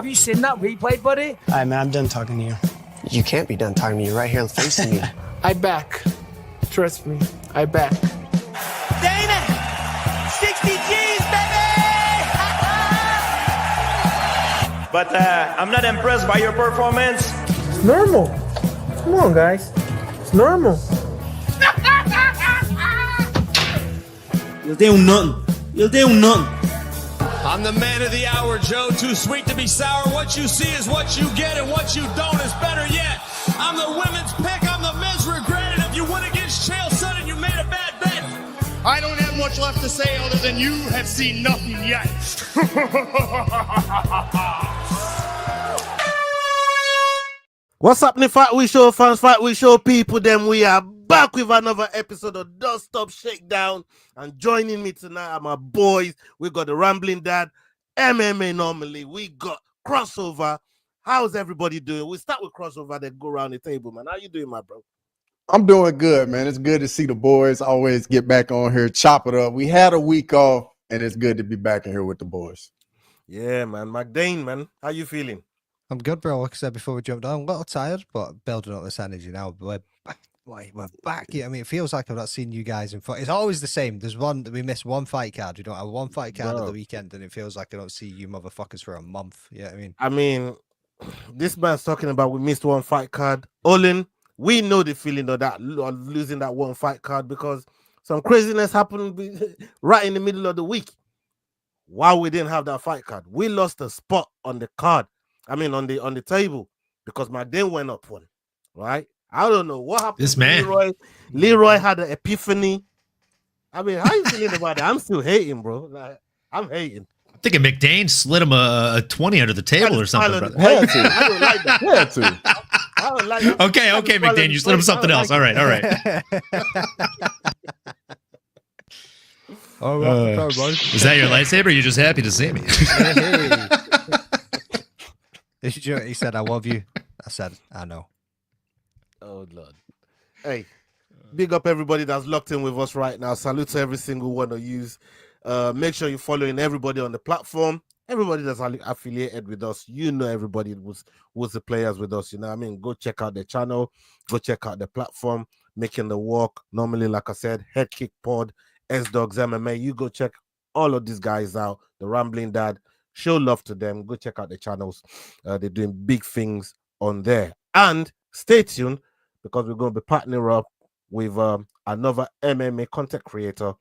Have you seen that replay, buddy? All right, man, I'm done talking to you. You can't be done talking to me right here facing you. I back. Trust me, I back. Dana! 60 G's, baby! But I'm not impressed by your performance. It's normal. Come on, guys. It's normal. You'll do nothing. You'll do nothing. I'm the man of the hour, Joe. Too sweet to be sour. What you see is what you get, and what you don't is better yet. I'm the women's pick. I'm the men's regret. And if you win against Chael Sonnen, you made a bad bet. I don't have much left to say other than you have seen nothing yet. What's happening, Fight Week Show fans, Fight Week Show people? Then we are back with another episode of Don't Stop Shakedown. And joining me tonight are my boys. We got the Rambling Dad, MMANomaly. We got Crossover. How's everybody doing? We start with Crossover, then go around the table, man. How you doing, my bro? I'm doing good, man. It's good to see the boys always get back on here, chop it up. We had a week off, and it's good to be back in here with the boys. Yeah, man. McDane, man. How you feeling? I'm good, bro. Like I said before we jumped on, I'm a little tired, but building up this energy now. We're back. Yeah, I mean, it feels like I've not seen you guys in fight. It's always the same. There's one that we miss one fight card. We don't have one fight card at the weekend, and it feels like I don't see you motherfuckers for a month. Yeah, I mean, this man's talking about we missed one fight card. Olin, we know the feeling of that, of losing that one fight card, because some craziness happened right in the middle of the week. While we didn't have that fight card, we lost a spot on the card. I mean, on the table, because McDane went up one, right? I don't know what happened. This man, Leroy had an epiphany. I mean, how you feeling about it? I'm still hating, bro. Like, I'm hating. I'm thinking McDane slid him a 20 under the table or something, brother. Had to. I don't like that. Had to. I don't like that. Okay, McDane, you slid him something else. All right. Is that your lightsaber? Or are you just happy to see me? He said, "I love you." I said, "I know." Oh Lord. Hey, big up everybody that's locked in with us right now. Salute to every single one of you. Make sure you're following everybody on the platform. Everybody that's affiliated with us, you know, everybody was the players with us. You know what I mean? Go check out the channel. Go check out the platform. Making the Walk. Normally, like I said, HeadKickPod, SDAWGSMMATALK. You go check all of these guys out. The Rambling Dad. Show love to them. Go check out the channels. They're doing big things on there. And stay tuned, because we're going to be partnering up with another MMA content creator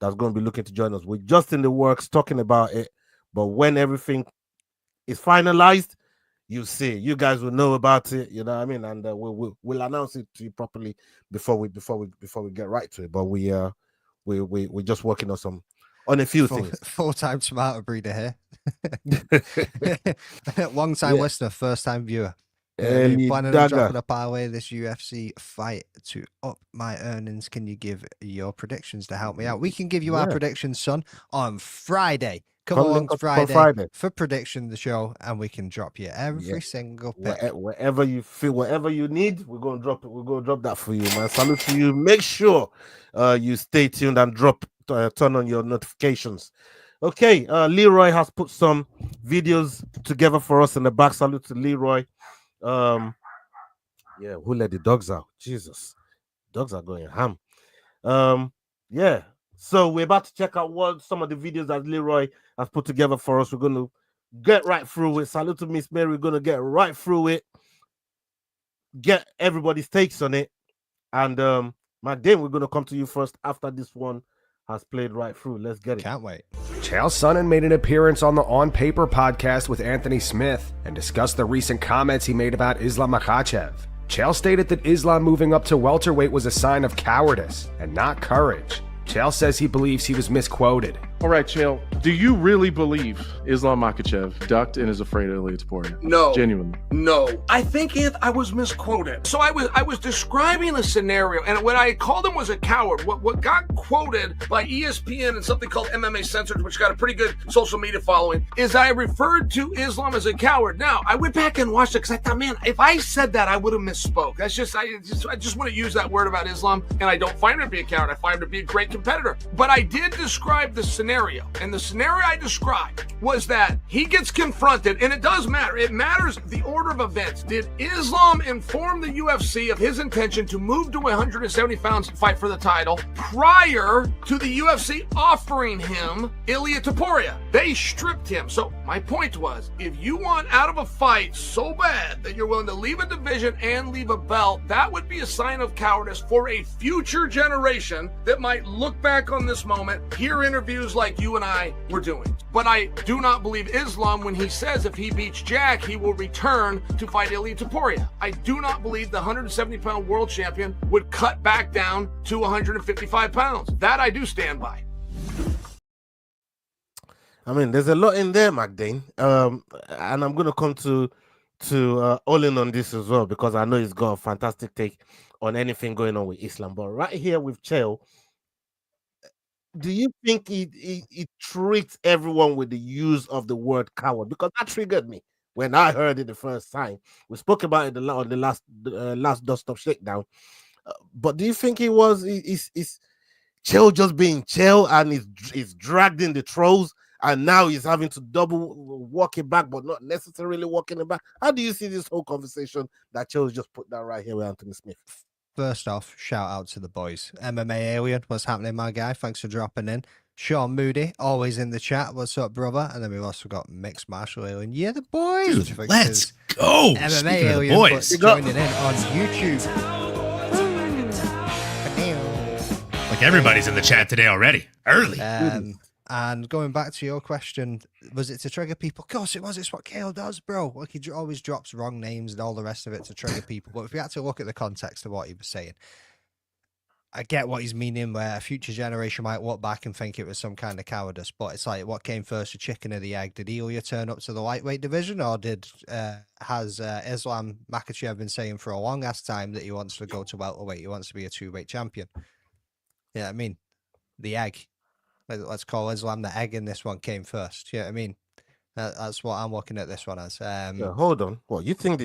that's going to be looking to join us. We're just in the works talking about it, but when everything is finalized, you see, you guys will know about it. You know what I mean? And we'll announce it to you properly before we get right to it. But we're just working on a few things. Full-time smarter breeder here. Long-time listener, first-time viewer. Planning on dropping a parlay this UFC fight to up my earnings. Can you give your predictions to help me out? We can give you our predictions, son, on Friday. Come along Friday for prediction the show, and we can drop you every single pick. Whatever you feel, whatever you need, we're gonna drop it. We're gonna drop that for you, man. Salute to you. Make sure you stay tuned and turn on your notifications. Okay, Leroy has put some videos together for us in the back. Salute to Leroy. Who let the dogs out? Jesus, dogs are going ham. So we're about to check out what some of the videos that Leroy has put together for us. We're going to get right through it. Salute to Miss Mary. We're going to get right through it, get everybody's takes on it, and McDane, we're going to come to you first after this one has played right through. Let's get it. Can't wait. Chael Sonnen made an appearance on the On Paper podcast with Anthony Smith and discussed the recent comments he made about Islam Makhachev. Chael stated that Islam moving up to welterweight was a sign of cowardice and not courage. Chael says he believes he was misquoted. All right, Chael, do you really believe Islam Makhachev ducked and is afraid of Elias Poirier? No. Genuinely? No. I think I was misquoted. So I was describing a scenario, and what I called him was a coward. What got quoted by ESPN and something called MMA Censored, which got a pretty good social media following, is I referred to Islam as a coward. Now, I went back and watched it because I thought, man, if I said that, I would have misspoke. That's just, I just want to use that word about Islam, and I don't find him to be a coward. I find him to be a great competitor. But I did describe the scenario scenario. And the scenario I described was that he gets confronted, and it does matter. It matters the order of events. Did Islam inform the UFC of his intention to move to 170 pounds and fight for the title prior to the UFC offering him Ilia Topuria? They stripped him. So my point was, if you want out of a fight so bad that you're willing to leave a division and leave a belt, that would be a sign of cowardice for a future generation that might look back on this moment, hear interviews like you and I were doing. But I do not believe Islam when he says if he beats Jack, he will return to fight Ilia Topuria. I do not believe the 170-pound world champion would cut back down to 155 pounds. That I do stand by. I mean, there's a lot in there, McDane. And I'm going to come to Olin on this as well, because I know he's got a fantastic take on anything going on with Islam. But right here with Chael, do you think he treats everyone with the use of the word coward? Because that triggered me when I heard it the first time. We spoke about it on the last Dust Up Shakedown. But do you think is Chael just being Chael and he's dragged in the trolls, and now he's having to double walk it back, but not necessarily walking it back? How do you see this whole conversation that Chael just put down right here with Anthony Smith? First off, shout out to the boys. MMA Alien, what's happening, my guy? Thanks for dropping in. Sean Moody, always in the chat. What's up, brother? And then we've also got Mixed Martial Alien. Yeah, the boys. Dude, let's go. MMA Alien, boys joining in on YouTube. Like everybody's in the chat today already. Early. And going back to your question, was it to trigger people? Of course it was. It's what Chael does, bro. Like, he always drops wrong names and all the rest of it to trigger people. But if we had to look at the context of what he was saying, I get what he's meaning, where a future generation might look back and think it was some kind of cowardice. But it's like, what came first, the chicken or the egg? Did Ilia turn up to the lightweight division, or has Islam Makhachev been saying for a long ass time that he wants to go to welterweight? He wants to be a 2-weight champion. Yeah, I mean, the egg. Let's call Islam the egg in this one came first. Yeah, I mean, that's what I'm looking at this one as. Yeah, hold on. What, you think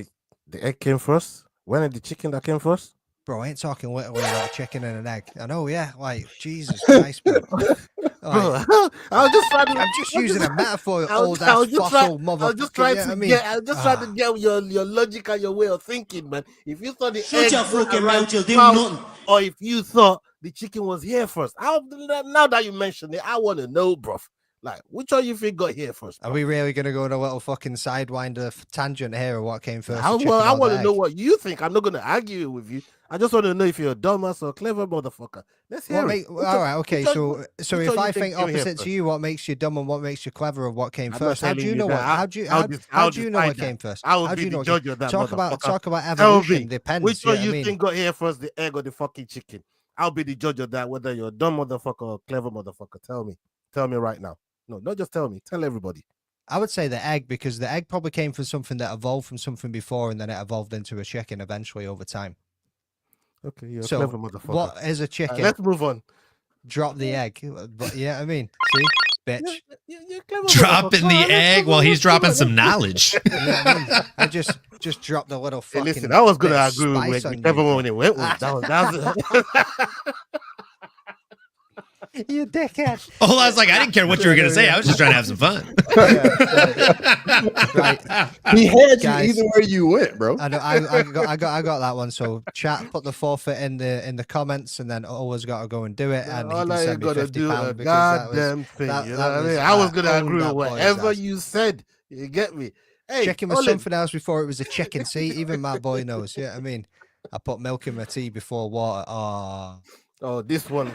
the egg came first? When did the chicken that came first? Bro, I ain't talking literally like a chicken and an egg. I know, yeah. Like, Jesus Christ, bro. Like, I'm just using a metaphor. Old ass fossil motherfucker. I was just trying to get your logic and your way of thinking, man. If you thought the egg Shut your fucking mouth, you'll do house, nothing. or if you thought the chicken was here first, now that you mentioned it, I want to know, bro. Like, which one you think got here first? Bro? Are we really going to go on a little fucking sidewinder tangent here, or what came first? I want to know what you think. I'm not going to argue with you. I just want to know if you're a dumbass or a clever motherfucker. Let's hear it. All right, okay. So if I think opposite to you, what makes you dumb and what makes you clever, or what came first? How do you know what? How do you know what came first? I will be the judge of that. Talk about evolution. Depends. Which one you think got here first, the egg or the fucking chicken? I'll be the judge of that. Whether you're a dumb motherfucker or a clever motherfucker, tell me right now. No, not just tell me. Tell everybody. I would say the egg, because the egg probably came from something that evolved from something before, and then it evolved into a chicken eventually over time. Okay, you're a clever motherfucker. What is a chicken? Let's move on. Drop the egg. But yeah, I mean, see, bitch. You're clever. Dropping the egg while he's dropping some knowledge. I just dropped the little fucking. Hey, listen, I was going to agree with whichever one it went with. That was You dickhead. Oh, I was like, I didn't care what you were going to say. I was just trying to have some fun. Right. He had you either way you went, bro. I know. I got that one. So chat, put the forfeit in the comments, and then always got to go and do it. And all he can send me £50 because goddamn thing. You know what I mean? I was going to agree with whatever you said. You get me? Hey, chicken was something else before it was a chicken. See, even my boy knows. Yeah, I mean, I put milk in my tea before water. Oh, this one.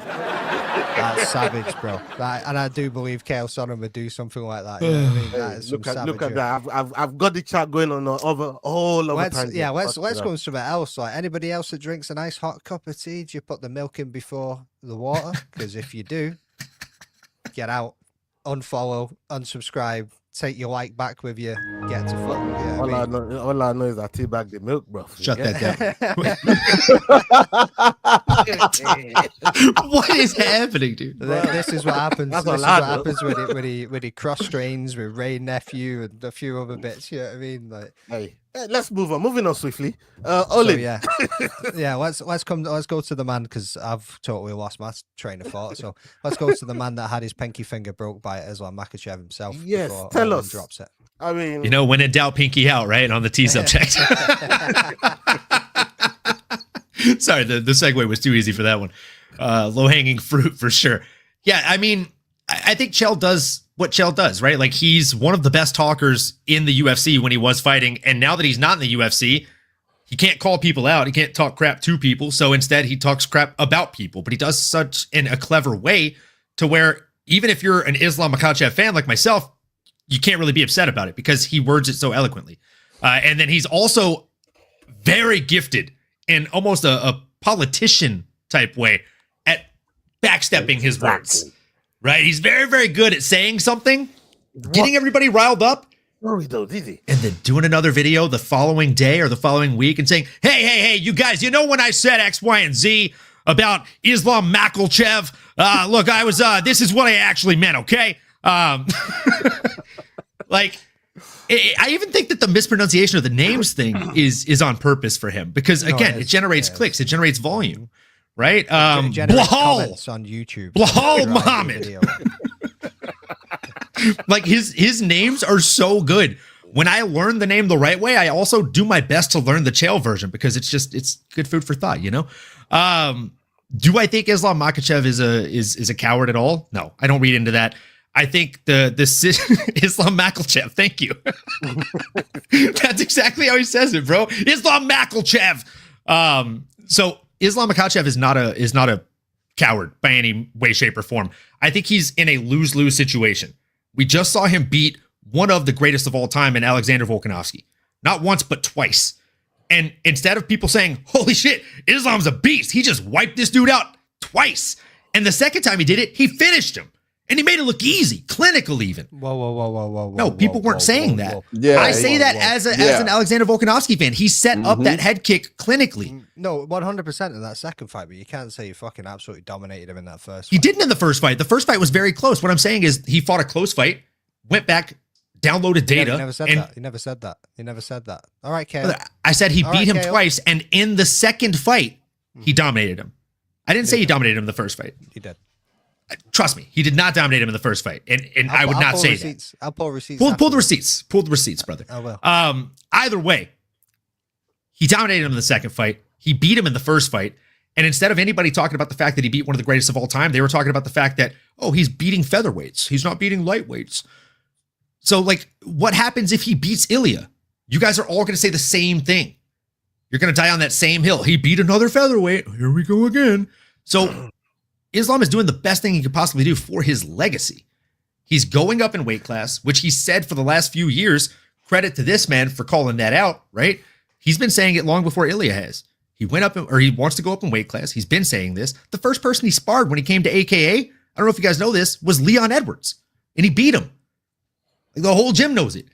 That's savage, bro. And I do believe Chael Sonnen would do something like that. You know what I mean? That is look at that. I've got the chat going on all over time. Yeah, let's go on something else. Like, anybody else that drinks a nice hot cup of tea, do you put the milk in before the water? Because if you do, get out, unfollow, unsubscribe, take your like back with you, get to fuck. Yeah, all I know is I teabag the milk, bro. Shut that down. What is happening, dude? This is what happens. This is what happens when he cross trains with Ray Nephew and a few other bits. You know what I mean? Like, hey, Let's move on. Moving on swiftly. So, Olin. yeah, yeah. Let's go to the man, because I've totally lost my train of thought. So let's go to the man that had his pinky finger broke by Islam Makhachev himself. Yes, before tell Olin us. drops it. I mean, You know, when in doubt, pinky out, right? On the T subject. Sorry, the segue was too easy for that one. Low-hanging fruit for sure. Yeah, I mean, I think Chael does what Chael does, right? Like, he's one of the best talkers in the UFC when he was fighting, and now that he's not in the UFC, he can't call people out. He can't talk crap to people, so instead he talks crap about people, but he does such in a clever way to where even if you're an Islam Makhachev fan like myself, you can't really be upset about it because he words it so eloquently. And then he's also very gifted in almost a politician type way at backstepping his words, right? He's very, very good at saying something, getting everybody riled up, and then doing another video the following day or the following week and saying, hey, you guys, you know when I said X, Y, and Z about Islam Makhachev? Look, this is what I actually meant, okay? Like, I even think that the mispronunciation of the names thing is on purpose for him because, again, it generates clicks, it generates volume, right? Comments on YouTube. Blahal Muhammad. Like, his names are so good. When I learn the name the right way, I also do my best to learn the Chael version because it's good food for thought, you know? Do I think Islam Makhachev is a coward at all? No, I don't read into that. I think the Islam Makhachev, thank you. That's exactly how he says it, bro. Islam Makhachev. So Islam Makhachev is not a coward by any way, shape, or form. I think he's in a lose-lose situation. We just saw him beat one of the greatest of all time in Alexander Volkanovski. Not once, but twice. And instead of people saying, holy shit, Islam's a beast, he just wiped this dude out twice. And the second time he did it, he finished him. And he made it look easy, clinical even. Whoa. No, people weren't saying that. Whoa. Yeah, I say that as an Alexander Volkanovski fan. He set up that head kick clinically. No, 100% in that second fight, but you can't say you fucking absolutely dominated him in that first fight. He didn't in the first fight. The first fight was very close. What I'm saying is he fought a close fight, went back, downloaded data. You never said that. You never said that. All right, Chael. I said he beat him Chael. twice, and in the second fight, he dominated him. I didn't say he dominated him in the first fight. He did. Trust me, he did not dominate him in the first fight, and I would not say that. I'll pull receipts. Pull the receipts. Pull the receipts, brother. I will. Either way, he dominated him in the second fight. He beat him in the first fight, and instead of anybody talking about the fact that he beat one of the greatest of all time, they were talking about the fact that he's beating featherweights. He's not beating lightweights. So, like, what happens if he beats Ilya? You guys are all going to say the same thing. You're going to die on that same hill. He beat another featherweight. Here we go again. So Islam is doing the best thing he could possibly do for his legacy. He's going up in weight class, which he said for the last few years. Credit to this man for calling that out, right? He's been saying it long before Ilya has. He went up, or he wants to go up in weight class. He's been saying this. The first person he sparred when he came to AKA, I don't know if you guys know this, was Leon Edwards. And he beat him. The whole gym knows it.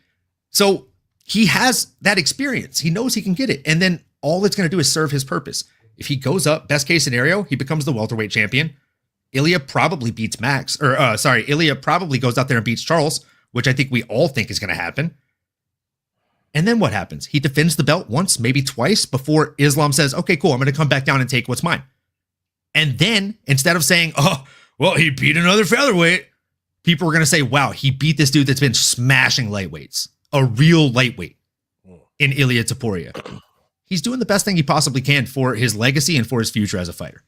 So he has that experience. He knows he can get it. And then all it's going to do is serve his purpose. If he goes up, best case scenario, he becomes the welterweight champion. Ilya probably beats Ilya probably goes out there and beats Charles, which I think we all think is going to happen. And then what happens? He defends the belt once, maybe twice, before Islam says, okay, cool, I'm going to come back down and take what's mine. And then instead of saying, he beat another featherweight, people are going to say, wow, he beat this dude that's been smashing lightweights, a real lightweight in Ilya Topuria. He's doing the best thing he possibly can for his legacy and for his future as a fighter.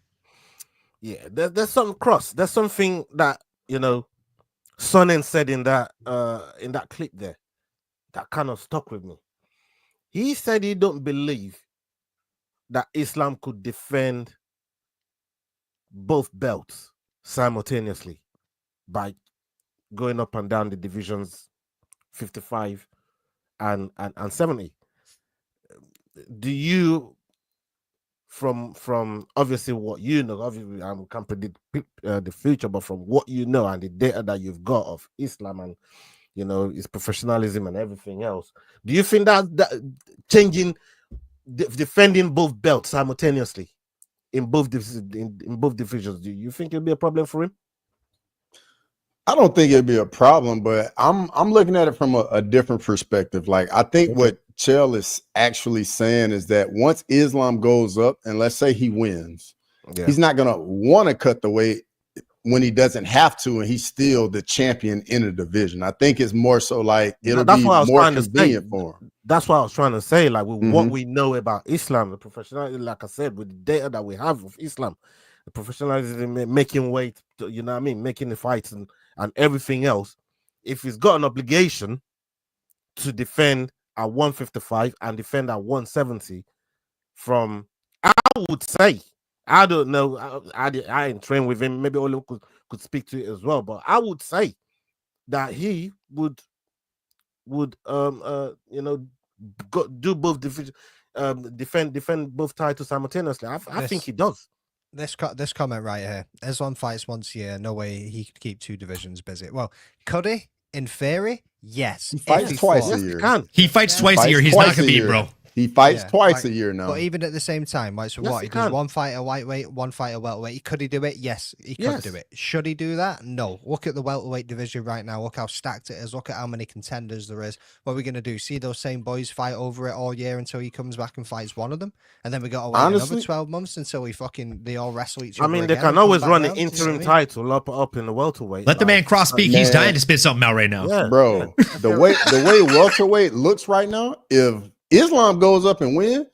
Yeah, there's something cross. There's something that, Sonnen said in that clip there that kind of stuck with me. He said he don't believe that Islam could defend both belts simultaneously by going up and down the divisions 55 and 70. Do you, from obviously what you know, obviously I can't predict the future, but from what you know and the data that you've got of Islam and his professionalism and everything else, do you think that changing, defending both belts simultaneously in both divisions, do you think it'll be a problem for him? I don't think it'd be a problem, but I'm looking at it from a different perspective. Like, I think what Chael is actually saying is that once Islam goes up, and let's say he wins, he's not gonna want to cut the weight when he doesn't have to, and he's still the champion in the division. I think it's more so like it'll be more convenient for him. That's what I was trying to say. Like with what we know about Islam, the professionalism, like I said, with the data that we have of Islam, the professionalism, making weight, you know what I mean, making the fights and everything else. If he's got an obligation to defend at 155 and defend at 170, from I would say, I don't know, I ain't trained with him. Maybe Ole could speak to it as well, but I would say that he would do both division, defend both titles simultaneously. I think he does. This comment right here: Islam fights once a year. No way he could keep two divisions busy. Well, could he? In theory, yes. He fights twice a year. He fights twice a year. He's not gonna beat, bro. He fights twice a year now. But even at the same time, right? So what? He does one fight at lightweight, one fight at welterweight. Could he do it? Yes, he could do it. Should he do that? No. Look at the welterweight division right now. Look how stacked it is. Look at how many contenders there is. What are we gonna do? See those same boys fight over it all year until he comes back and fights one of them, and then we got to wait another 12 months until they all wrestle each other. I mean, they can always run an interim title up in the welterweight. Let the man cross speak. He's dying to spit something out right now, bro. The way welterweight looks right now, if Islam goes up and win,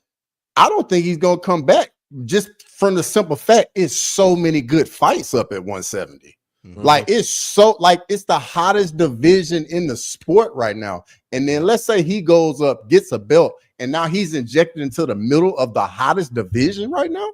I don't think he's gonna come back, just from the simple fact it's so many good fights up at 170. Like it's the hottest division in the sport right now. And then let's say he goes up, gets a belt, and now he's injected into the middle of the hottest division right now.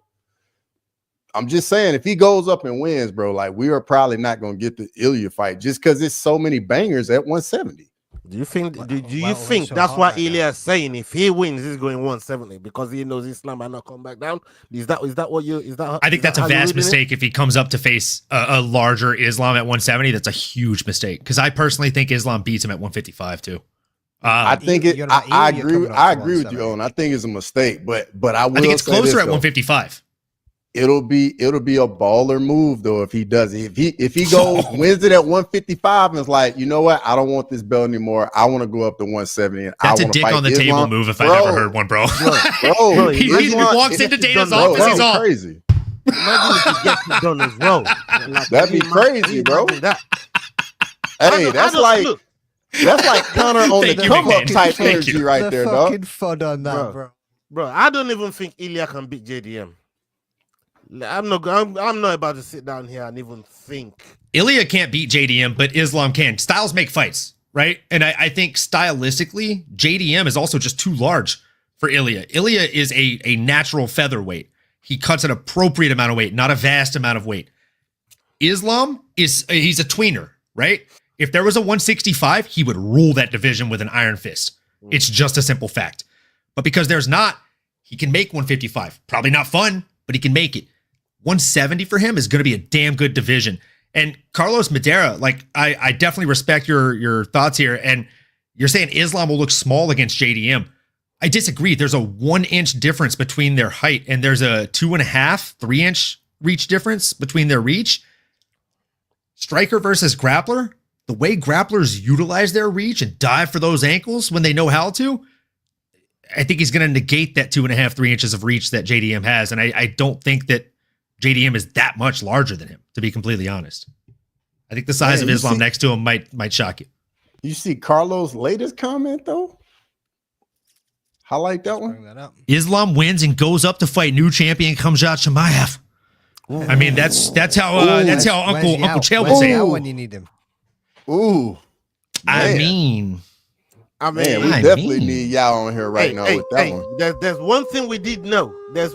I'm just saying, if he goes up and wins, bro, like we are probably not gonna get the Ilya fight just because it's so many bangers at 170. Do you think? Do you think that's what Ilya is saying? If he wins, he's going 170 because he knows Islam might not come back down. Is that what you? Is that? I think that's a vast mistake. If he comes up to face a larger Islam at 170, that's a huge mistake. Because I personally think Islam beats him at 155 too. I think I agree with you, Owen. I think it's a mistake, but I think it's closer at 155. It'll be a baller move though if he does it. If he goes wins it at 155 and is like, you know what, I don't want this belt anymore. I want to go up to 170. And that's a dick on the table move if I ever heard one, bro. He walks into Dana's office. He's all crazy. Imagine if he gets it done as well. That'd be crazy, bro. Hey, that's like Connor on the come up type energy right there, dog. Fucking fun on that, bro. I don't even think Ilya can beat JDM. I'm not about to sit down here and even think. Ilya can't beat JDM, but Islam can. Styles make fights, right? And I think stylistically, JDM is also just too large for Ilya. Ilya is a natural featherweight. He cuts an appropriate amount of weight, not a vast amount of weight. Islam he's a tweener, right? If there was a 165, he would rule that division with an iron fist. It's just a simple fact. But because there's not, he can make 155. Probably not fun, but he can make it. 170 for him is going to be a damn good division. And Carlos Madera, like I definitely respect your thoughts here. And you're saying Islam will look small against JDM. I disagree. There's a 1 inch difference between their height, and there's a 2.5, 3 inch reach difference between their reach. Striker versus grappler, the way grapplers utilize their reach and dive for those ankles when they know how to, I think he's going to negate that 2.5, 3 inches of reach that JDM has. And I don't think that JDM is that much larger than him, to be completely honest. I think the size of Islam next to him might shock you. You see Carlos' latest comment though? Highlight that one. Islam wins and goes up to fight new champion Khamzat Chimaev. I mean, that's how Uncle Chael would say it. When you need him. Ooh. I mean, we definitely need y'all on here right now with that one. There's one thing we did know. There's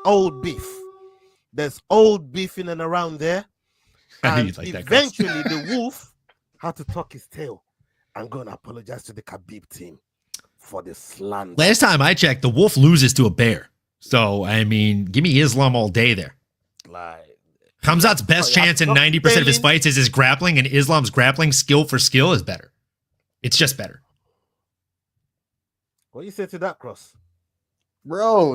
old beef. There's old beef in and around there. And eventually the wolf had to tuck his tail. I'm going to apologize to the Khabib team for the slander. Last time I checked, the wolf loses to a bear. So, I mean, give me Islam all day there. Khamzat's best chance in 90% of his fights is his grappling, and Islam's grappling skill for skill is better. It's just better. What do you say to that, Cross? Bro,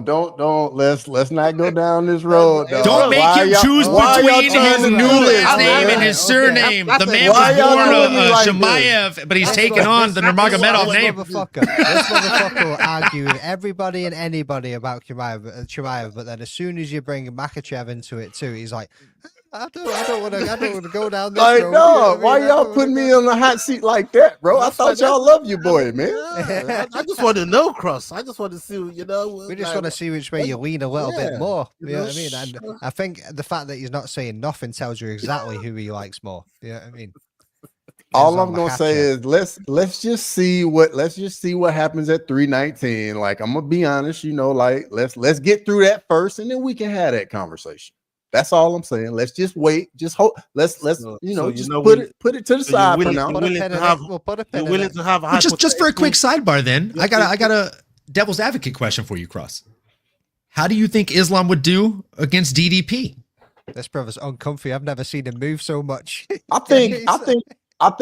let's not go down this road. Dog. Don't make him choose between his new last name and his surname. The man was born Chimaev, but he's taking on the Nurmagomedov name. This motherfucker will argue with everybody and anybody about Chimaev, but then as soon as you bring Makhachev into it too, he's like, I don't want to go down this road. No, why y'all putting me on the hot seat like that, bro? I thought y'all loved your boy, man. I just want to know, Cross. I just want to see, you know. We just want to see which way you lean a little bit more. You know what I mean? And I think the fact that he's not saying nothing tells you exactly who he likes more. You know what I mean? All I'm gonna say is let's just see what happens at 319. Like, I'm gonna be honest, you know, like let's get through that first, and then we can have that conversation. That's all I'm saying. Let's just wait. Just hope. Let's put it to the side for now. Just for a quick sidebar, then I got a devil's advocate question for you, Cross. How do you think Islam would do against DDP? This brother's uncomfy. I've never seen him move so much. I think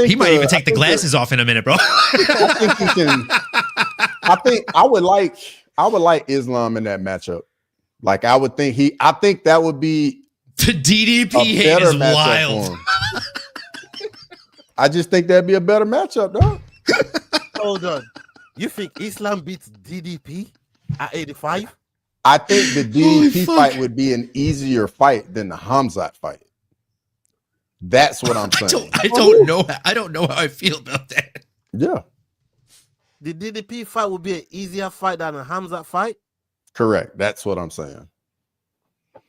he might even take the glasses off in a minute, bro. I think he can. I would like Islam in that matchup. Like, I think that would be the DDP hate is wild. I just think that'd be a better matchup, dog. Hold on. You think Islam beats DDP at 85? I think the DDP fight would be an easier fight than the Khamzat fight. That's what I'm saying. I don't know. I don't know how I feel about that. Yeah. The DDP fight would be an easier fight than a Khamzat fight? Correct. That's what I'm saying.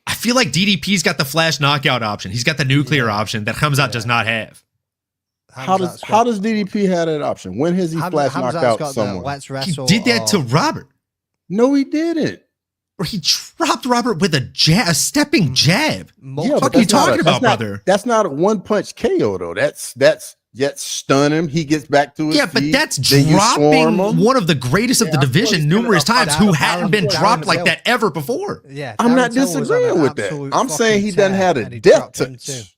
I feel like DDP's got the flash knockout option. He's got the nuclear option that Khamzat does not have. How does DDP have that option? When has he flash knocked out someone? He did that to Robert. No, he didn't. Or he dropped Robert with a stepping jab. Yeah, what are you talking about, brother? That's not a one-punch KO, though. That's stun him. He gets back to his feet. But that's dropping one of the greatest of the division numerous times who hadn't been dropped like that ever before. Yeah, I'm not disagreeing with that. I'm saying he doesn't have a death touch.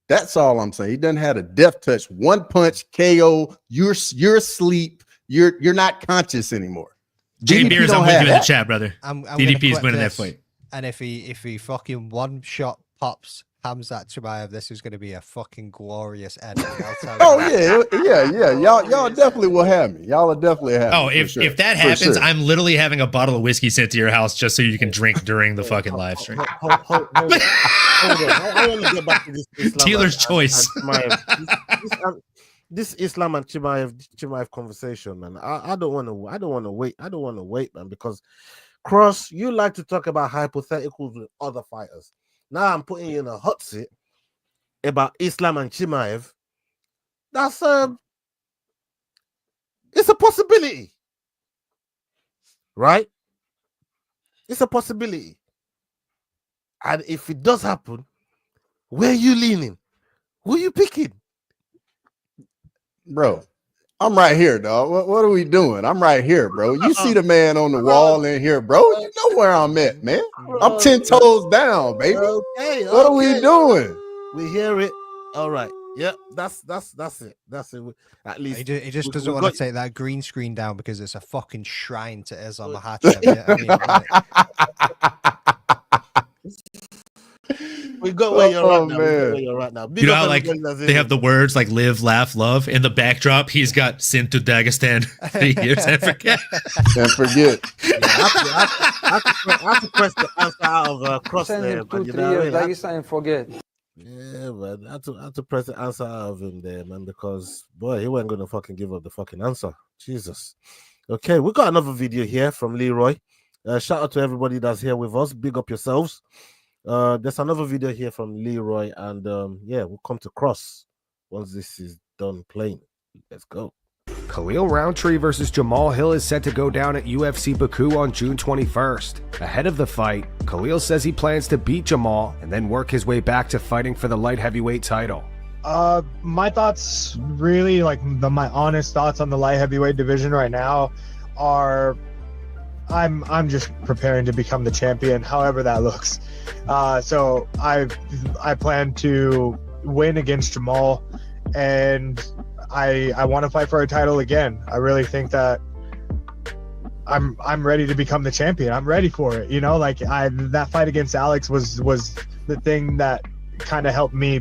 That's all I'm saying. He doesn't have a death touch. One punch KO. You're asleep. You're not conscious anymore. Jay Beers, I'm with you in the chat, brother. DDP is winning that fight. And if he fucking one shot pops Khamzat Chimaev, this is going to be a fucking glorious end. Yeah. Y'all definitely will have me. Y'all will definitely have me. Oh, if that happens, I'm literally having a bottle of whiskey sent to your house just so you can drink during the fucking live stream. Hold on. I want to get back to this Islam dealer's choice. This Islam and Chimaev conversation, man. I don't want to wait, man, because Cross, you like to talk about hypotheticals with other fighters. Now I'm putting you in a hot seat about Islam and Chimaev. That's it's a possibility, right? It's a possibility, and if it does happen, where are you leaning? Who are you picking? Bro, I'm right here, dog. What are we doing? I'm right here, bro. You see the man on the wall in here, bro. You know where I'm at, man. I'm 10 toes down, baby. Okay, what are we doing? We hear it. All right. Yep, that's it. That's it. At least he just doesn't want to take that green screen down because it's a fucking shrine to Islam Makhachev. Yeah, we got where you're right now. You know how like they have the words like live, laugh, love in the backdrop. He's got sin to Dagestan 3 years and forget. And forget. I have to press the answer out of Cross there, but you know what I mean? Dagestan and forget. Yeah, man. I had to press the answer out of him there, man, because boy, he wasn't gonna fucking give up the fucking answer. Jesus. Okay, we got another video here from Leroy. Shout out to everybody that's here with us. Big up yourselves. There's another video here from Leroy, and yeah, we'll come to Cross once this is done playing. Let's go. Khalil Rountree versus Jamahal Hill is set to go down at UFC Baku on June 21st. Ahead of the fight, Khalil says he plans to beat Jamahal and then work his way back to fighting for the light heavyweight title. My thoughts, really, like my honest thoughts on the light heavyweight division right now are I'm just preparing to become the champion, however that looks. So I plan to win against Jamahal, and I want to fight for a title again. I really think that I'm ready to become the champion. I'm ready for it. You know, like that fight against Alex was the thing that kind of helped me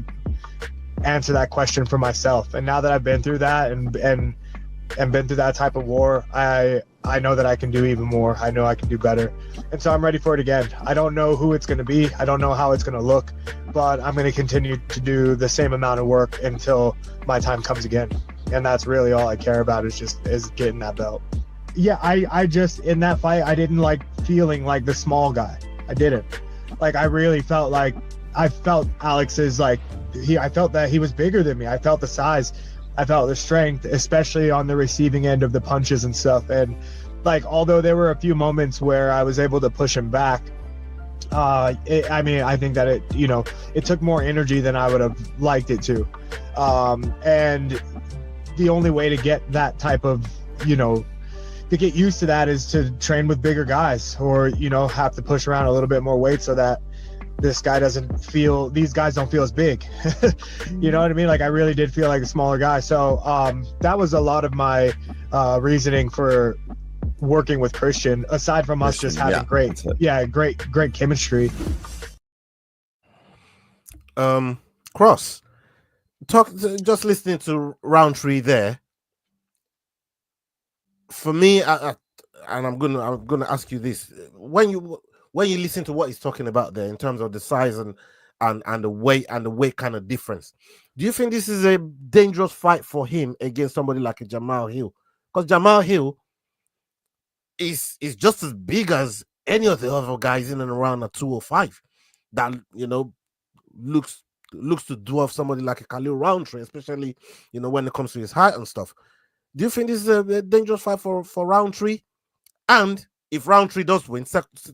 answer that question for myself. And now that I've been through that and been through that type of war, I know that I can do even more. I know I can do better. And so I'm ready for it again. I don't know who it's going to be. I don't know how it's going to look, but I'm going to continue to do the same amount of work until my time comes again. And that's really all I care about is getting that belt. Yeah, I just, in that fight, I didn't like feeling like the small guy. I didn't. Like, I really felt like, I felt Alex's, like, I felt that he was bigger than me. I felt the size. I felt the strength, especially on the receiving end of the punches and stuff. And, like, although there were a few moments where I was able to push him back, I think that it took more energy than I would have liked it to. And the only way to get that type of, to get used to that is to train with bigger guys, or have to push around a little bit more weight so that these guys don't feel as big. You know what I mean? Like, I really did feel like a smaller guy. So that was a lot of my reasoning for working with Christian, aside from us just having great chemistry. Cross, just listening to Rountree there. For me, and I'm gonna ask you this: when you listen to what he's talking about there in terms of the size and the weight kind of difference, do you think this is a dangerous fight for him against somebody like a Jamahal Hill? Because Jamahal Hill is just as big as any of the other guys in and around a 205 that looks to dwarf somebody like a Khalil Rountree, especially when it comes to his height and stuff. Do you think this is a dangerous fight for Rountree? And if Rountree does win,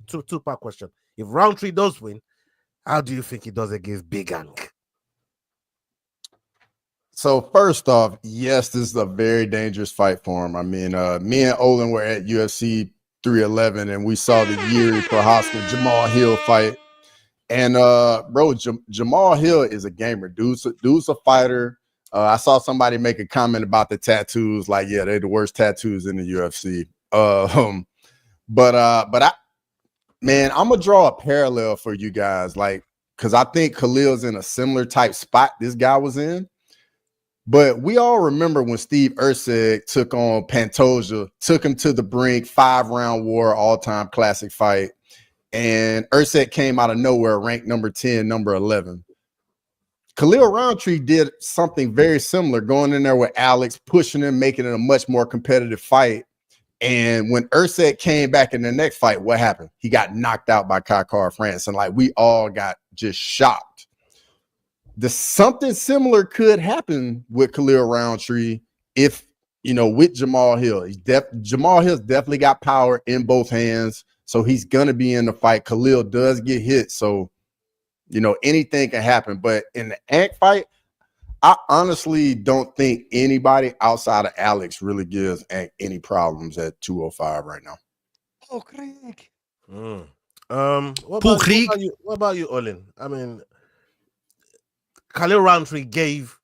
two-part question. If Rountree does win, how do you think he does against Big Hank? So first off, yes, this is a very dangerous fight for him. I mean, me and Olin were at UFC 311, and we saw the Yuri Prochazka Jamahal Hill fight. And bro, Jamahal Hill is a gamer. Dude's a fighter. I saw somebody make a comment about the tattoos, like, yeah, they're the worst tattoos in the UFC. But I'm gonna draw a parallel for you guys, like, because I think Khalil's in a similar type spot this guy was in. But we all remember when Steve Erceg took on Pantoja, took him to the brink, 5-round war, all-time classic fight, and Erceg came out of nowhere, ranked number 10, number 11. Khalil Rountree did something very similar, going in there with Alex, pushing him, making it a much more competitive fight. And when Erceg came back in the next fight, what happened? He got knocked out by Kakar France, and like, we all got just shocked. Something similar could happen with Khalil Rountree if, with Jamahal Hill. Jamahal Hill's definitely got power in both hands, so he's going to be in the fight. Khalil does get hit, so anything can happen. But in the Ant fight, I honestly don't think anybody outside of Alex really gives Ant any problems at 205 right now. Oh, Craig. What about you, Olin? I mean, Khalil Rountree gave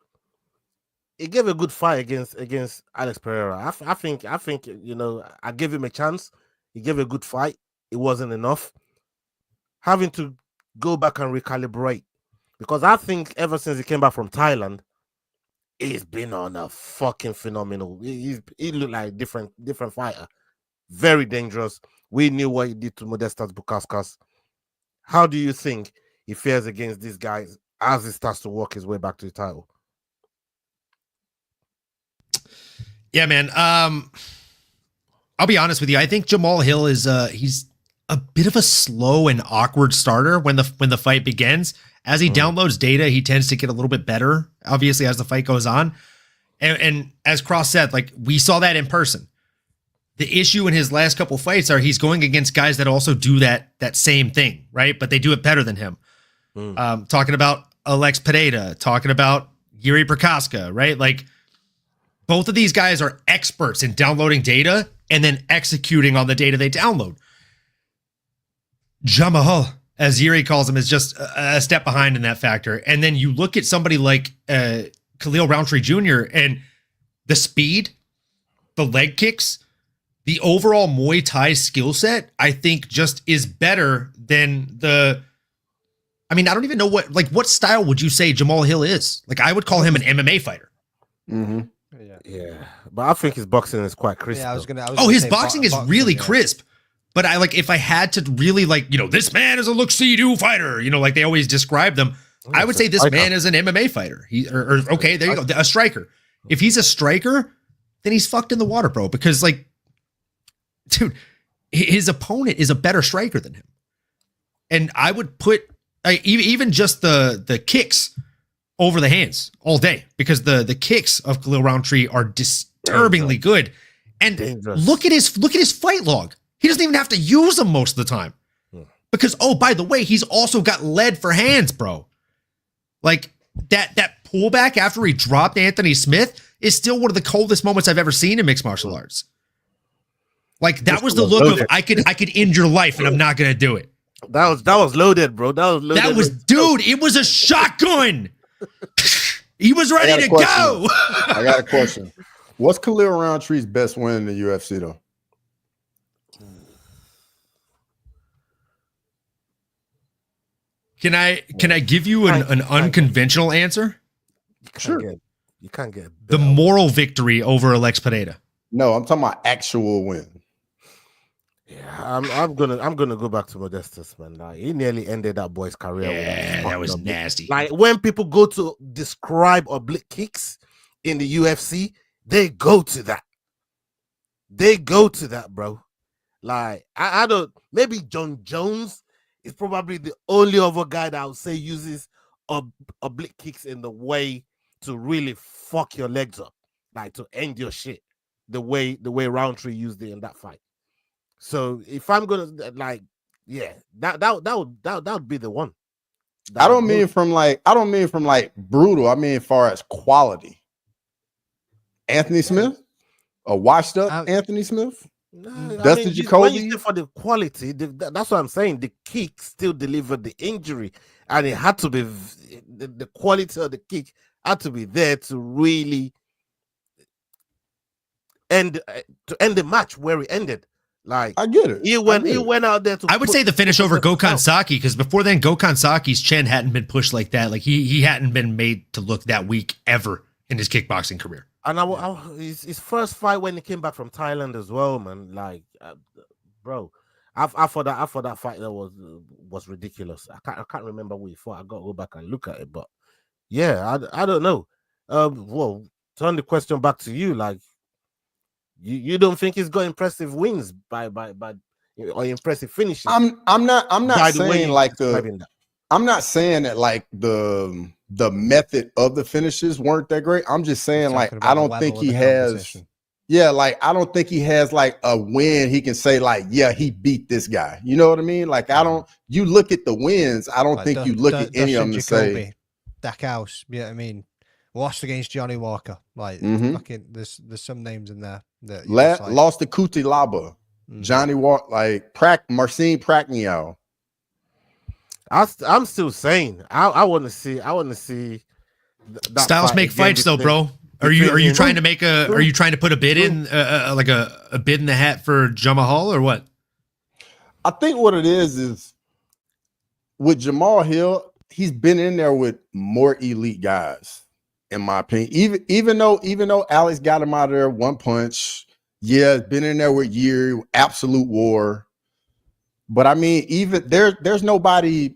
a good fight against Alex Pereira. I think I gave him a chance. He gave a good fight. It wasn't enough. Having to go back and recalibrate, because I think ever since he came back from Thailand, he's been on a fucking phenomenal. He looked like a different fighter. Very dangerous. We knew what he did to Modestas Bukauskas. How do you think he fares against these guys as he starts to work his way back to the title? Yeah, man. I'll be honest with you. I think Jamahal Hill is he's a bit of a slow and awkward starter when the fight begins. As he downloads data, he tends to get a little bit better, obviously, as the fight goes on. And as Cross said, like, we saw that in person. The issue in his last couple fights are he's going against guys that also do that same thing, right? But they do it better than him. Talking about Alex Pereira, talking about Yuri Prochazka, right? Like, both of these guys are experts in downloading data and then executing on the data they download. Jamahal, as Yuri calls him, is just a step behind in that factor. And then you look at somebody like Khalil Rountree Jr. and the speed, the leg kicks, the overall Muay Thai skill set, I think, just is better than the. I mean, I don't even know what style would you say Jamahal Hill is? Like, I would call him an MMA fighter. Mm-hmm. Yeah, but I think his boxing is quite crisp. Yeah, his boxing is really crisp. But I if I had to really this man is a look-see-do fighter, like they always describe them. I would say this man is an MMA fighter. Okay, there you go, a striker. If he's a striker, then he's fucked in the water, bro. Because dude, his opponent is a better striker than him. And I would put even just the kicks over the hands all day, because the kicks of Khalil Rountree are disturbingly good. And look at his fight log. He doesn't even have to use them most of the time. Because, by the way, he's also got lead for hands, bro. Like, that pullback after he dropped Anthony Smith is still one of the coldest moments I've ever seen in mixed martial arts. Like, that was the look of, I could end your life and I'm not going to do it. That was loaded, bro. That was dude, it was a shotgun. He was ready to go. I got a question. What's Khalil Rountree's best win in the UFC, though? Can I give you an unconventional answer? Sure. You can't get the moral victory over Alex Pereira. No, I'm talking about actual win. Yeah, I'm gonna go back to Modestus, man. Like, he nearly ended that boy's career. Yeah, that was nasty. Like, when people go to describe oblique kicks in the UFC, they go to that. They go to that, bro. Like, I don't. Maybe John Jones is probably the only other guy that I would say uses oblique kicks in the way to really fuck your legs up, like to end your shit. The way Rountree used it in that fight. So if I'm gonna that would be the one. I don't mean from brutal. I mean far as quality. Anthony Smith, a washed up Anthony Smith. Dustin Jacoby. For the quality, that's what I'm saying. The kick still delivered the injury, and it had to be the quality of the kick had to be there to really end the match where it ended. Like, I get it. He went out there to. I would say the finish over Gokhan Saki, because before then Gokhan Saki's chin hadn't been pushed like that. Like he hadn't been made to look that weak ever in his kickboxing career. And his first fight when he came back from Thailand as well, man. Like, bro, I thought that fight that was ridiculous. I can't remember who he fought. I got to go back and look at it, but yeah, I don't know. Well, turn the question back to you. Like, you don't think he's got impressive wins by or impressive finishes? I'm not saying like I'm not saying that like the method of the finishes weren't that great. I'm just saying like I don't think he has. Yeah, like I don't think he has like a win. He can say like, yeah, he beat this guy. You know what I mean? Like I don't. You look at the wins. I don't think you look at any of them and say Dackhouse. Yeah, I mean, lost against Johnny Walker. Like fucking, there's some names in there that lost to Kuti Laba, Johnny Walker, like Marcin Prachnio. I'm still saying I want to see. Styles make fights though, bro. Are you trying to make are you trying to put a bid in like a bid in the hat for Jamahal or what? I think what it is with Jamahal Hill, he's been in there with more elite guys, in my opinion. Even though Alex got him out of there one punch, yeah, been in there with year absolute war. But I mean, even there's nobody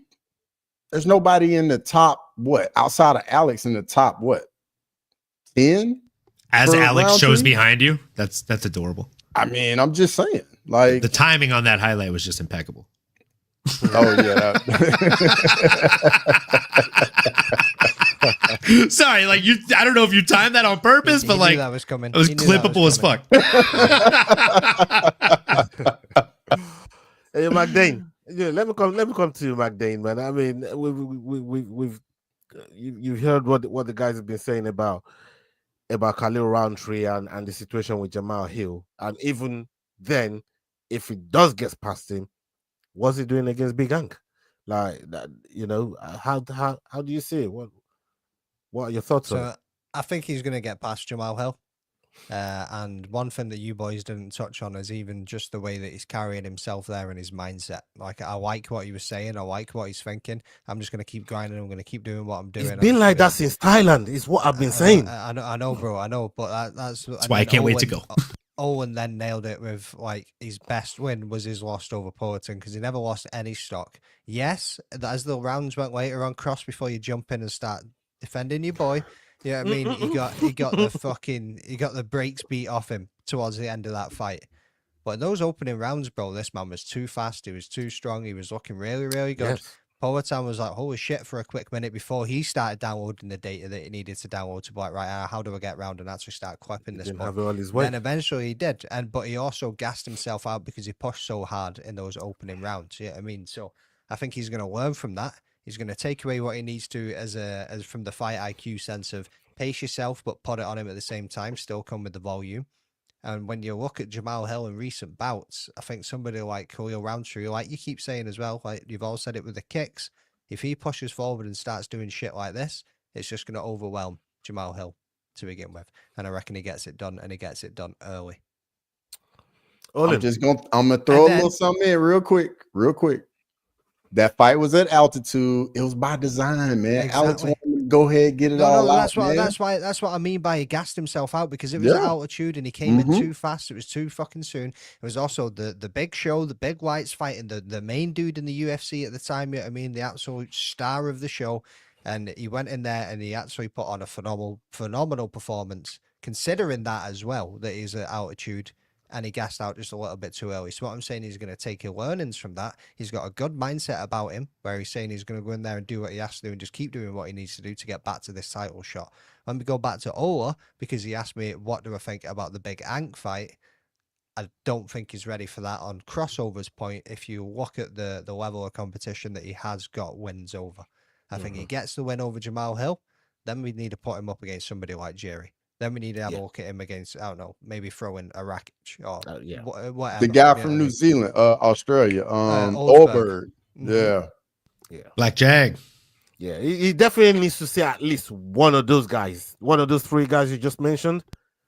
in the top outside of Alex in the top 10? As Alex shows behind you, that's adorable. I mean, I'm just saying, like the timing on that highlight was just impeccable. Oh yeah. Sorry, like I don't know if you timed that on purpose, but like that was coming. It was clippable as fuck. Hey, McDane. Yeah, let me come to you, McDane, man. I mean, you've heard what the guys have been saying about Khalil Rountree and the situation with Jamahal Hill, and even then, if it does get past him, what's he doing against Big Ang? Like that, how do you see it? What are your thoughts on it? I think he's going to get past Jamahal Hill. And one thing that you boys didn't touch on is even just the way that he's carrying himself there and his mindset. Like, I like what he was saying. I like what he's thinking. I'm just going to keep grinding. I'm going to keep doing what I'm doing. It's been like that since Thailand, is what I've been saying. I know, bro. I know, but that's why I can't wait to go. Owen then nailed it with, like, his best win was his loss over Poatan because he never lost any stock. Yes, as the rounds went later on, Cross, before you jump in and start defending your boy, you know what I mean? He got the brakes beat off him towards the end of that fight. But in those opening rounds, bro, this man was too fast. He was too strong. He was looking really, really good. Yes. Poatan was like, holy shit, for a quick minute before he started downloading the data that he needed to download to be like, right, how do I get around and actually start clipping this one? Then eventually he did. But he also gassed himself out because he pushed so hard in those opening rounds. You know what I mean? So I think he's going to learn from that. He's going to take away what he needs to as from the fight IQ sense of pace yourself, but put it on him at the same time, still come with the volume. And when you look at Jamahal Hill in recent bouts, I think somebody like Khalil Rountree, like you keep saying as well, like you've all said it with the kicks, if he pushes forward and starts doing shit like this, it's just going to overwhelm Jamahal Hill to begin with. And I reckon he gets it done, and he gets it done early. I'm gonna throw a little something in real quick. That fight was at altitude. It was by design, man. Exactly. Alex wanted to go ahead, get it all out. That's what I mean by he gassed himself out, because it was at altitude and he came in too fast. It was too fucking soon. It was also the big show, the big lights fighting the main dude in the UFC at the time. You know what I mean, the absolute star of the show, and he went in there and he actually put on a phenomenal performance, considering that as well, that he's at altitude. And he gassed out just a little bit too early. So what I'm saying, he's going to take his learnings from that. He's got a good mindset about him, where he's saying he's going to go in there and do what he has to do and just keep doing what he needs to do to get back to this title shot. Let me go back to Ola, because he asked me, what do I think about the big Ank fight? I don't think he's ready for that on Crossover's point. If you look at the level of competition that he has got wins over, I think he gets the win over Jamahal Hill. Then we need to put him up against somebody like Jerry. Then we need to have a look at him against, I don't know, maybe throw in a Rakic or whatever. The guy from New Zealand, Australia, Oldberg. Yeah. Black Jag. Yeah, he definitely needs to see at least one of those guys, one of those three guys you just mentioned,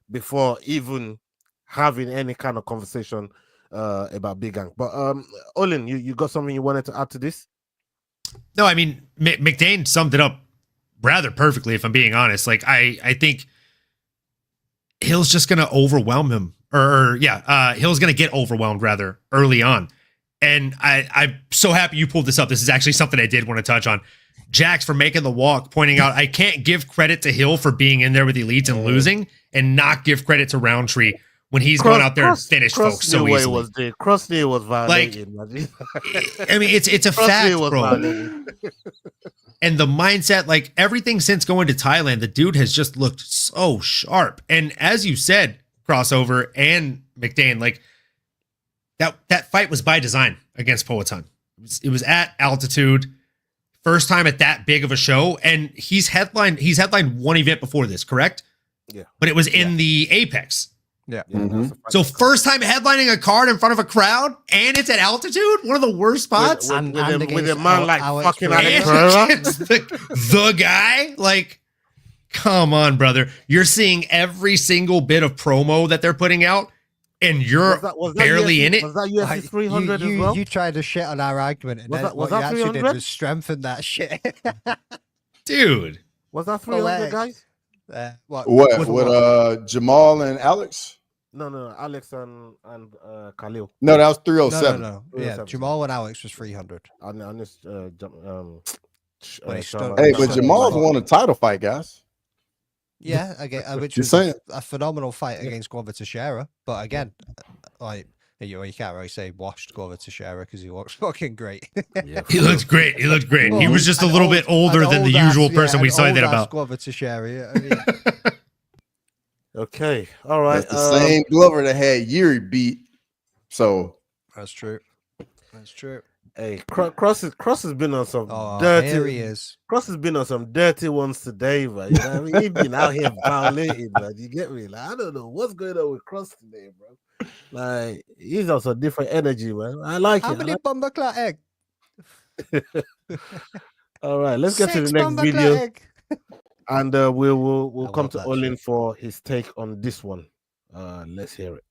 before even having any kind of conversation about Big Gang. But Olin, you got something you wanted to add to this? No, I mean, McDane summed it up rather perfectly, if I'm being honest. Like, I think Hill's just going to overwhelm him, Hill's going to get overwhelmed rather early on. And I'm so happy you pulled this up. This is actually something I did want to touch on. Jax for making the walk, pointing out, I can't give credit to Hill for being in there with elites and losing, and not give credit to Rountree when he's going out there and finished folks so easily. Crossney was violated. Like, I mean, it's a fact, bro. And the mindset, like everything since going to Thailand, the dude has just looked so sharp. And as you said, Crossover and McDane, like that fight was by design against Poatan. It was at altitude, first time at that big of a show, and he's headlined one event before this, correct? Yeah. But it was in the Apex. Yeah. So first time headlining a card in front of a crowd, and it's at altitude, one of the worst spots. With a man like fucking the guy, like, come on, brother. You're seeing every single bit of promo that they're putting out, and you're barely in it. Was that UFC 300 as well? You tried to shit on our argument, and what you actually did was strengthen that shit. Dude. Was that 300, guys? With Jamal and Alex? No, Alex and Khalil. No, that was 307. No. Yeah, Jamal and Alex was 300. Hey, but Jamal's won a title fight, guys. Yeah, which was a phenomenal fight against Glover Teixeira. But again, like, you can't really say washed Glover Teixeira because he looks fucking great. He looked great. Well, he was just a little bit older than the usual person we said that about. Glover Teixeira. I mean. Okay, all right. That's the same Glover that had Yuri beat. So that's true. Hey, Cross has been on some dirty. Here he is. Cross has been on some dirty ones today, man. You know what I mean? He's been out here violating, man. You get me? Like, I don't know what's going on with Cross today, bro. Like, he's also different energy, man. I like it. How many bomber clot egg? All right, let's get to the next video. And we'll come to Olin for his take on this one. Let's hear it.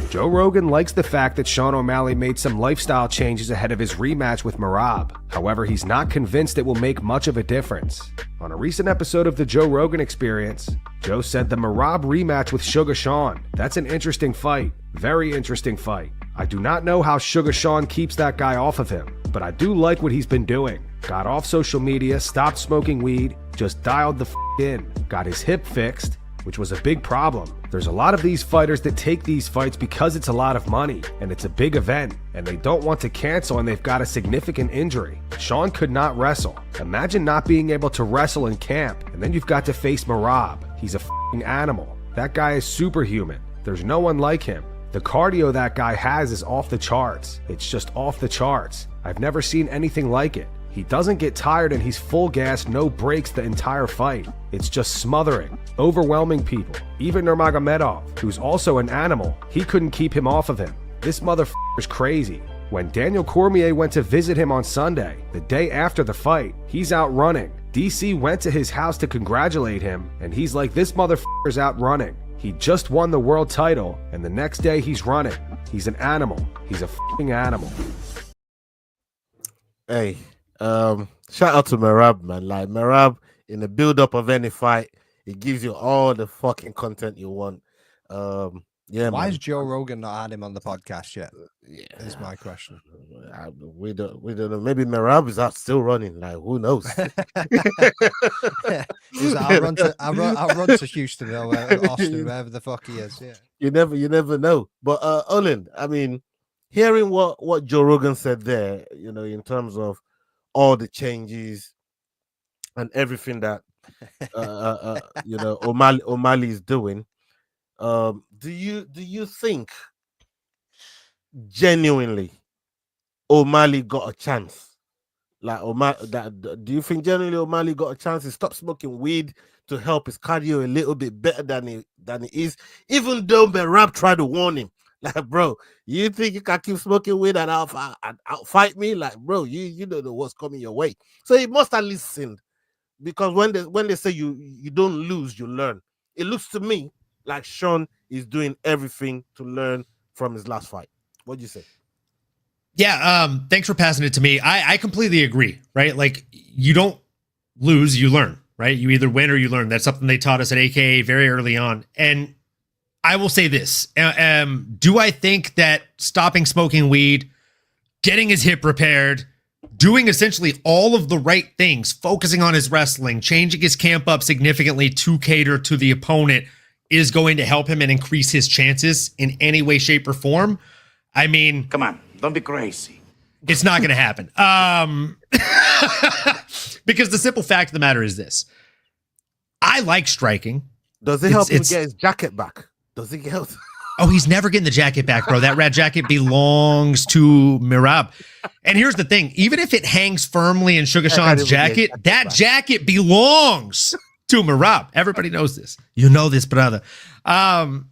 Joe Rogan likes the fact that Sean O-Malley made some lifestyle changes ahead of his rematch with Merab. However, he's not convinced it will make much of a difference. On a recent episode of the Joe Rogan Experience, Joe said the Merab rematch with Sugar Sean, that's an interesting fight. Very interesting fight. I do not know how Sugar Sean keeps that guy off of him, but I do like what he's been doing. Got off social media, stopped smoking weed, just dialed the in, got his hip fixed, which was a big problem. There's a lot of these fighters that take these fights because it's a lot of money and it's a big event and they don't want to cancel and they've got a significant injury. Sean could not wrestle. Imagine not being able to wrestle in camp and then you've got to face Merab. He's a f***ing animal. That guy is superhuman. There's no one like him. The cardio that guy has is off the charts. It's just off the charts. I've never seen anything like it. He doesn't get tired and he's full gas, no breaks the entire fight. It's just smothering, overwhelming people. Even Nurmagomedov, who's also an animal, he couldn't keep him off of him. This motherfucker's crazy. When Daniel Cormier went to visit him on Sunday, the day after the fight, he's out running. DC went to his house to congratulate him, and he's like, this motherfucker's out running. He just won the world title, and the next day he's running. He's an animal. He's a f***ing animal. Hey. Shout out to Merab, man. Like Merab, in the build-up of any fight, it gives you all the fucking content you want. Yeah. Why man. has Joe Rogan not had him on the podcast yet? Yeah, is my question. We don't know. Maybe Merab is out still running. Like who knows? He's like, I'll run to Houston or Austin, wherever the fuck he is. Yeah. You never know. But Olin, I mean, hearing what Joe Rogan said there, you know, in terms of all the changes and everything that you know O'Malley is doing. Do you think genuinely O'Malley got a chance? Like do you think genuinely O'Malley got a chance to stop smoking weed to help his cardio a little bit better than it is? Even though Merab tried to warn him. Like, bro, you think you can keep smoking weed and outfight me? Like, bro, you don't know what's coming your way. So he must have listened, because when they say you don't lose, you learn. It looks to me like Sean is doing everything to learn from his last fight. What do you say? Yeah, thanks for passing it to me. I completely agree, right? Like, you don't lose, you learn, right? You either win or you learn. That's something they taught us at AKA very early on. And I will say this. Do I think that stopping smoking weed, getting his hip repaired, doing essentially all of the right things, focusing on his wrestling, changing his camp up significantly to cater to the opponent is going to help him and increase his chances in any way, shape, or form? I mean, come on, don't be crazy. It's not going to happen. Because the simple fact of the matter is this. I like striking. Does it help him get his jacket back? Does it help? Oh, he's never getting the jacket back, bro. That red jacket belongs to Merab. And here's the thing. Even if it hangs firmly in Sugar Sean's jacket, that jacket belongs to Merab. Everybody knows this. You know this, brother. The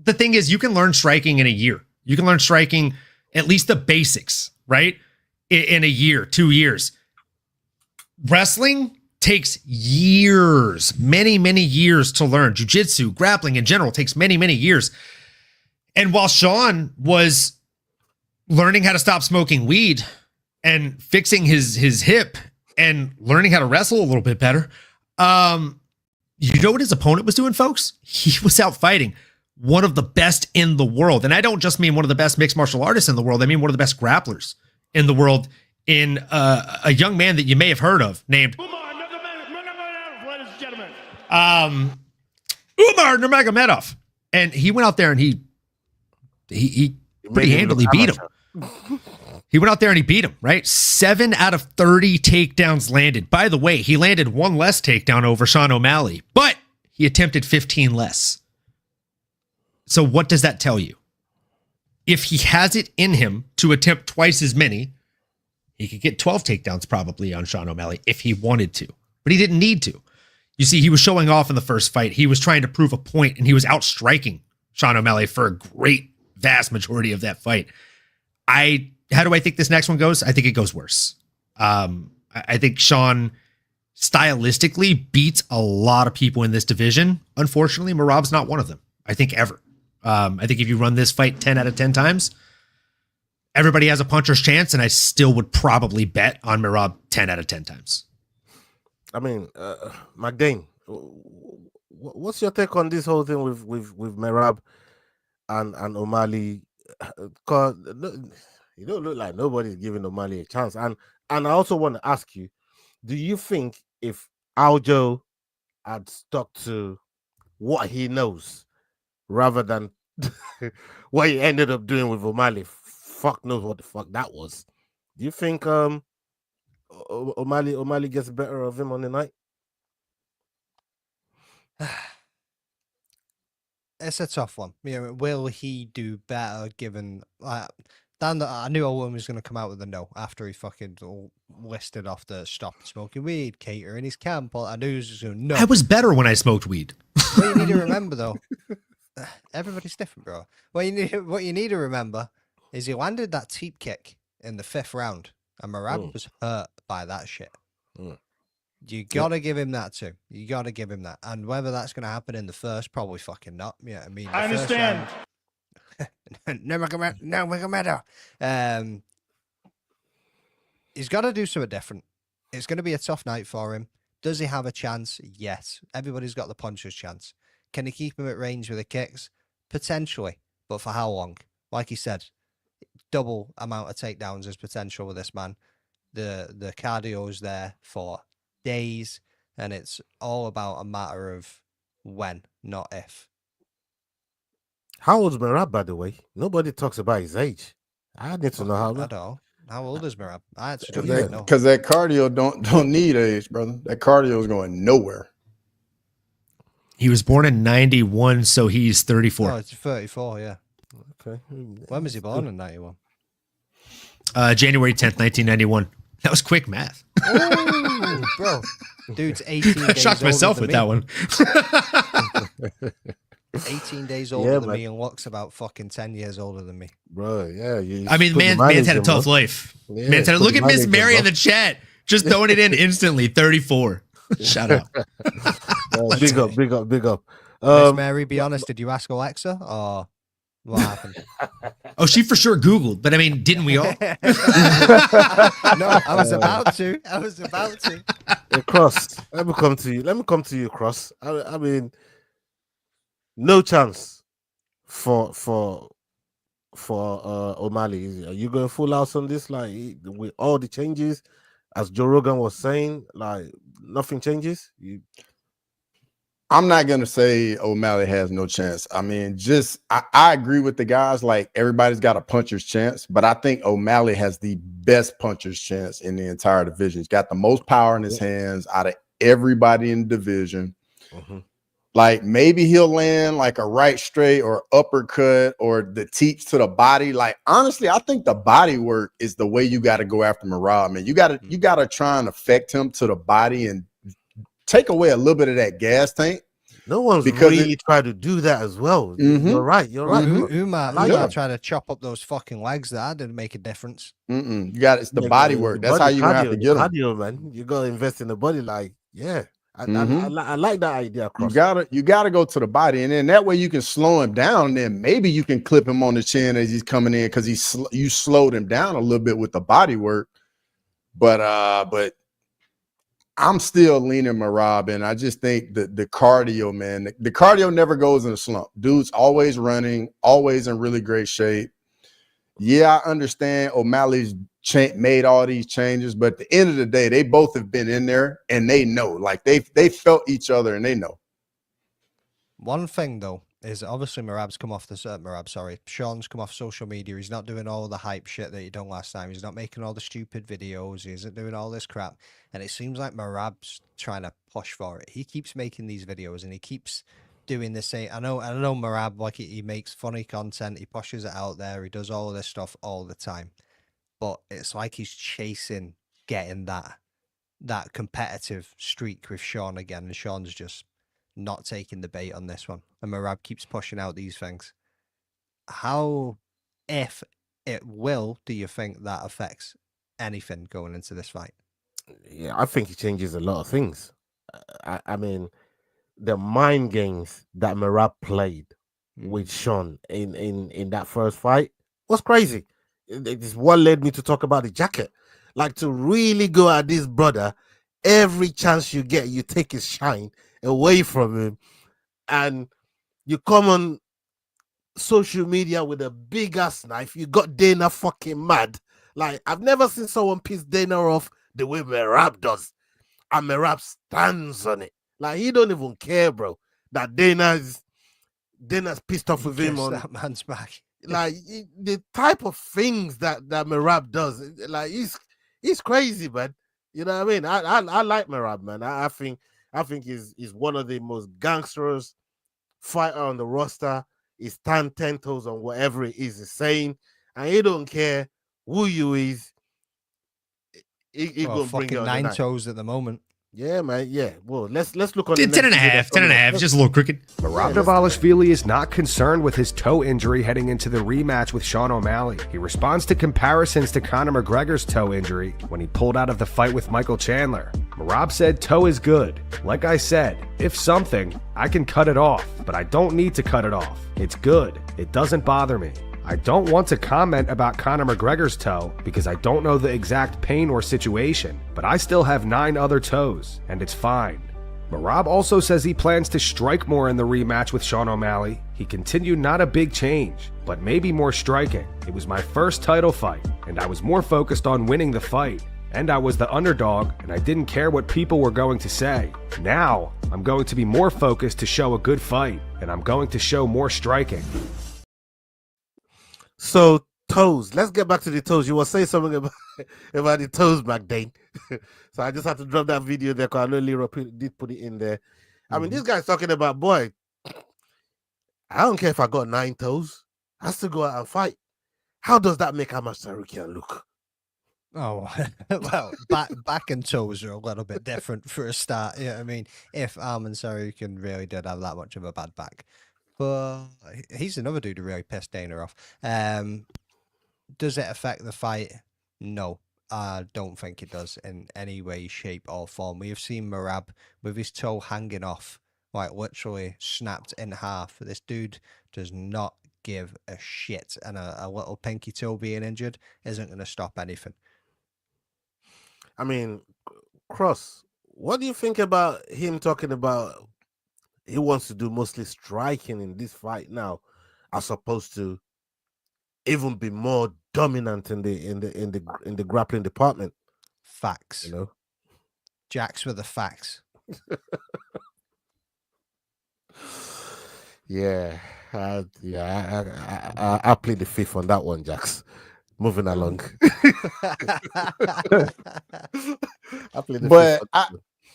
thing is, you can learn striking in a year. You can learn striking, at least the basics, right? In a year, 2 years. Wrestling takes years, many, many years to learn. Jiu-jitsu, grappling in general takes many, many years. And while Sean was learning how to stop smoking weed and fixing his hip and learning how to wrestle a little bit better, you know what his opponent was doing, folks? He was out fighting one of the best in the world. And I don't just mean one of the best mixed martial artists in the world. I mean one of the best grapplers in the world, in a young man that you may have heard of named Umar Nurmagomedov. And he went out there and he pretty handily beat him. He went out there and he beat him, right? 7 out of 30 takedowns landed. By the way, he landed one less takedown over Sean O-Malley, but he attempted 15 less. So what does that tell you? If he has it in him to attempt twice as many, he could get 12 takedowns probably on Sean O-Malley if he wanted to, but he didn't need to. You see, he was showing off in the first fight. He was trying to prove a point, and he was outstriking Sean O-Malley for a great, vast majority of that fight. How do I think this next one goes? I think it goes worse. I think Sean stylistically beats a lot of people in this division. Unfortunately, Merab's not one of them, I think, ever. I think if you run this fight 10 out of 10 times, everybody has a puncher's chance, and I still would probably bet on Merab 10 out of 10 times. I mean, McDane, what's your take on this whole thing with Merab and O'Malley? Because you don't look like nobody's giving O'Malley a chance. And I also want to ask you, do you think if Aljo had stuck to what he knows rather than what he ended up doing with O'Malley, fuck knows what the fuck that was, do you think O'Malley gets better of him on the night? It's a tough one. You know, will he do better given Dan? I knew Owen was going to come out with a no after he fucking listed off the stop smoking weed, cater in his camp. I knew he was just going to no. I was better when I smoked weed. What you need to remember though, everybody's different, bro. What you need to remember is he landed that teep kick in the 5th round, and Merab was hurt by that shit. You gotta give him that too. You gotta give him that. And whether that's gonna happen in the first, probably fucking not. Yeah, I mean, I understand. No matter. He's got to do something different. It's going to be a tough night for him. Does he have a chance? Yes. Everybody's got the puncher's chance. Can he keep him at range with the kicks? Potentially. But for how long? Like he said, double amount of takedowns is potential with this man. The cardio is there for days, and it's all about a matter of when, not if. How old is Merab, by the way? Nobody talks about his age. I need to know how old. How old is Merab? I actually don't even know. Because that cardio don't need age, brother. That cardio is going nowhere. He was born in 91, so he's 34. Oh, it's 34, yeah. Okay. When was he born in 91? January 10th, 1991. That was quick math. Oh, bro. Dude's 18 days shocked myself with that one. 18 days older than me and looks about fucking 10 years older than me. Bro, yeah. I mean, man's had a tough life. Yeah, man's had look at Miss Mary in the chat. Just throwing it in instantly. 34. Shout out. Big up. Miss Mary, be honest, did you ask Alexa or what happened? Oh, she for sure Googled, but I mean, didn't we all? No, I was about to. Hey, Cross, let me come to you, Cross. I mean, no chance for O'Malley. Are you going full house on this? Like with all the changes, as Joe Rogan was saying, like nothing changes. I'm not gonna say O'Malley has no chance. I mean, I agree with the guys. Like everybody's got a puncher's chance, but I think O'Malley has the best puncher's chance in the entire division. He's got the most power in his hands out of everybody in the division. Like maybe he'll land like a right straight or uppercut or the teeps to the body. Like honestly, I think the body work is the way you got to go after Merab, man. You got to try and affect him to the body and take away a little bit of that gas tank. No one's really tried to do that as well. You're right. Umar tried to chop up those fucking legs. That didn't make a difference. You got it's the body work. That's how you have to get them. Cardio, man. You gotta invest in the body. Like, yeah. I like that idea. Cross. You gotta go to the body, and then that way you can slow him down. And then maybe you can clip him on the chin as he's coming in because you slowed him down a little bit with the body work. But I'm still leaning Merab, and I just think the cardio, man. The cardio never goes in a slump. Dude's always running, always in really great shape. Yeah, I understand O'Malley's made all these changes, but at the end of the day, they both have been in there and they know, like they felt each other and they know. One thing though is obviously Sean's come off social media. He's not doing all the hype shit that he done last time. He's not making all the stupid videos. He isn't doing all this crap. And it seems like Merab's trying to push for it. He keeps making these videos and he keeps doing this. I know Merab, like he makes funny content. He pushes it out there. He does all of this stuff all the time. But it's like he's chasing getting that competitive streak with Sean again. And Sean's just not taking the bait on this one. And Merab keeps pushing out these things. How, if it will, do you think that affects anything going into this fight? Yeah, I think it changes a lot of things. I mean, the mind games that Merab played with Sean in that first fight was crazy. It's what led me to talk about the jacket. Like, to really go at this brother, every chance you get, you take his shine away from him, and you come on social media with a big ass knife. You got Dana fucking mad. Like, I've never seen someone piss Dana off the way Merab does, and Merab stands on it. Like, he don't even care, bro, that Dana's pissed off with him on that man's back. Like, the type of things that Merab does, like, he's crazy, man. You know what I mean? I like Merab, man. I think he's one of the most gangsters fighter on the roster. He stand 10 toes on whatever it is he's saying, and he don't care who you is. He gonna bring it on 9 toes at the moment. Yeah, man. Yeah. Well, let's look on 10 and a half. 10 and a half. Just a little crooked. Merab Dvalishvili is not concerned with his toe injury heading into the rematch with Sean O-Malley. He responds to comparisons to Conor McGregor's toe injury when he pulled out of the fight with Michael Chandler. Merab said, "Toe is good. Like I said, if something, I can cut it off, but I don't need to cut it off. It's good. It doesn't bother me. I don't want to comment about Conor McGregor's toe because I don't know the exact pain or situation, but I still have 9 other toes, and it's fine." Merab also says he plans to strike more in the rematch with Sean O-Malley. He continued, "Not a big change, but maybe more striking. It was my first title fight, and I was more focused on winning the fight. And I was the underdog, and I didn't care what people were going to say. Now, I'm going to be more focused to show a good fight, and I'm going to show more striking." So, toes. Let's get back to the toes. You were saying something about the toes back then. So I just had to drop that video there because I know Leroy did put it in there. I mean, this guy's talking about, boy, I don't care if I got 9 toes. I still go out and fight. How does that make Khamzat Chimaev look? Oh, well, back and toes are a little bit different for a start. Yeah, I mean, if Arman Sarukian really did have that much of a bad back. But he's another dude who really pissed Dana off. Does it affect the fight? No, I don't think it does in any way, shape, or form. We have seen Merab with his toe hanging off, like literally snapped in half. This dude does not give a shit, and a little pinky toe being injured isn't going to stop anything. I mean, Cross, what do you think about him talking about he wants to do mostly striking in this fight now, as opposed to even be more dominant in the grappling department? Facts. You know, Jax with the facts. Yeah, I plead the fifth on that one, Jax. Moving along. But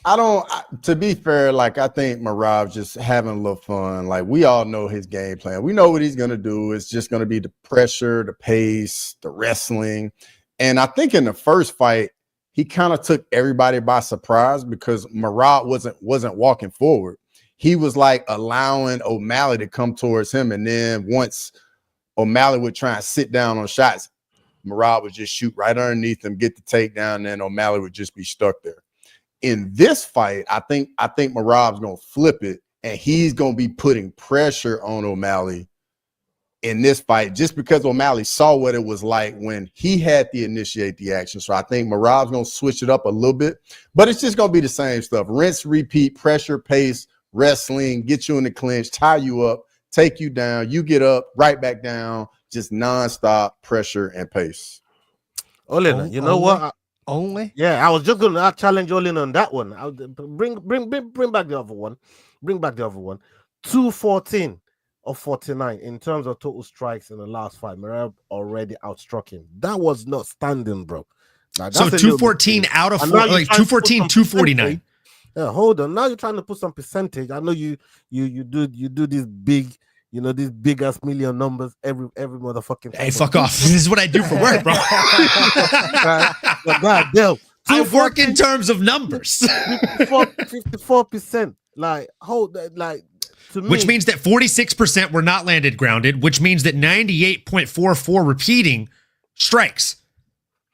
I don't, to be fair, like, I think Merab's just having a little fun. Like, we all know his game plan. We know what he's going to do. It's just going to be the pressure, the pace, the wrestling. And I think in the first fight, he kind of took everybody by surprise because Merab wasn't walking forward. He was like allowing O-Malley to come towards him. And then once O-Malley would try and sit down on shots, Merab would just shoot right underneath him, get the takedown, and then O-Malley would just be stuck there. In this fight, I think Merab's going to flip it, and he's going to be putting pressure on O-Malley in this fight just because O-Malley saw what it was like when he had to initiate the action. So I think Merab's going to switch it up a little bit, but it's just going to be the same stuff. Rinse, repeat, pressure, pace, wrestling, get you in the clinch, tie you up, take you down, you get up, right back down, just nonstop pressure and pace. Olina, you know what? Only? Yeah, I was just going to challenge Olin on that one. I'll bring back the other one. Bring back the other one. 214 of 49 in terms of total strikes in the last fight. Merab already outstruck him. That was not standing, bro. Now, so 214 out of 214, 249. Yeah, hold on. Now you're trying to put some percentage. I know you do this big, you know, these big ass million numbers every motherfucking time. Hey, fuck off. This is what I do for work, bro. God damn. I work in terms of numbers. 54%. Like, hold that, like, to me. Which means that 46% were not landed grounded, which means that 98.44 repeating strikes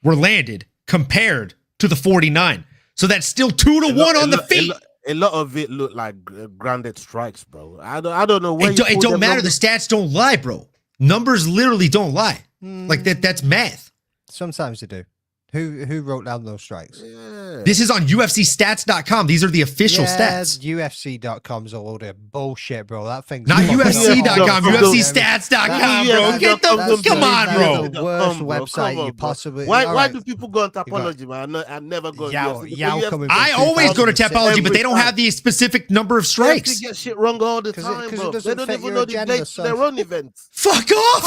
were landed compared to the 49. So that's still 2 to 1 on the feet. a lot of it looked like grounded strikes, bro. I don't know where it don't matter. The stats don't lie, bro. Numbers literally don't lie. Like that's math. Sometimes they do. Who wrote down those strikes? Yeah. This is on UFCstats.com. These are the official stats. UFC.com's a load of bullshit, bro. That thing's not UFC.com, UFCstats.com, bro. Come on, bro. The worst website you possibly. Why do people go on Tapology, man? I never go. I always go to Tapology, but they don't have the specific number of strikes. They get shit wrong all the time, bro. They don't even know the dates to their own events. Fuck off,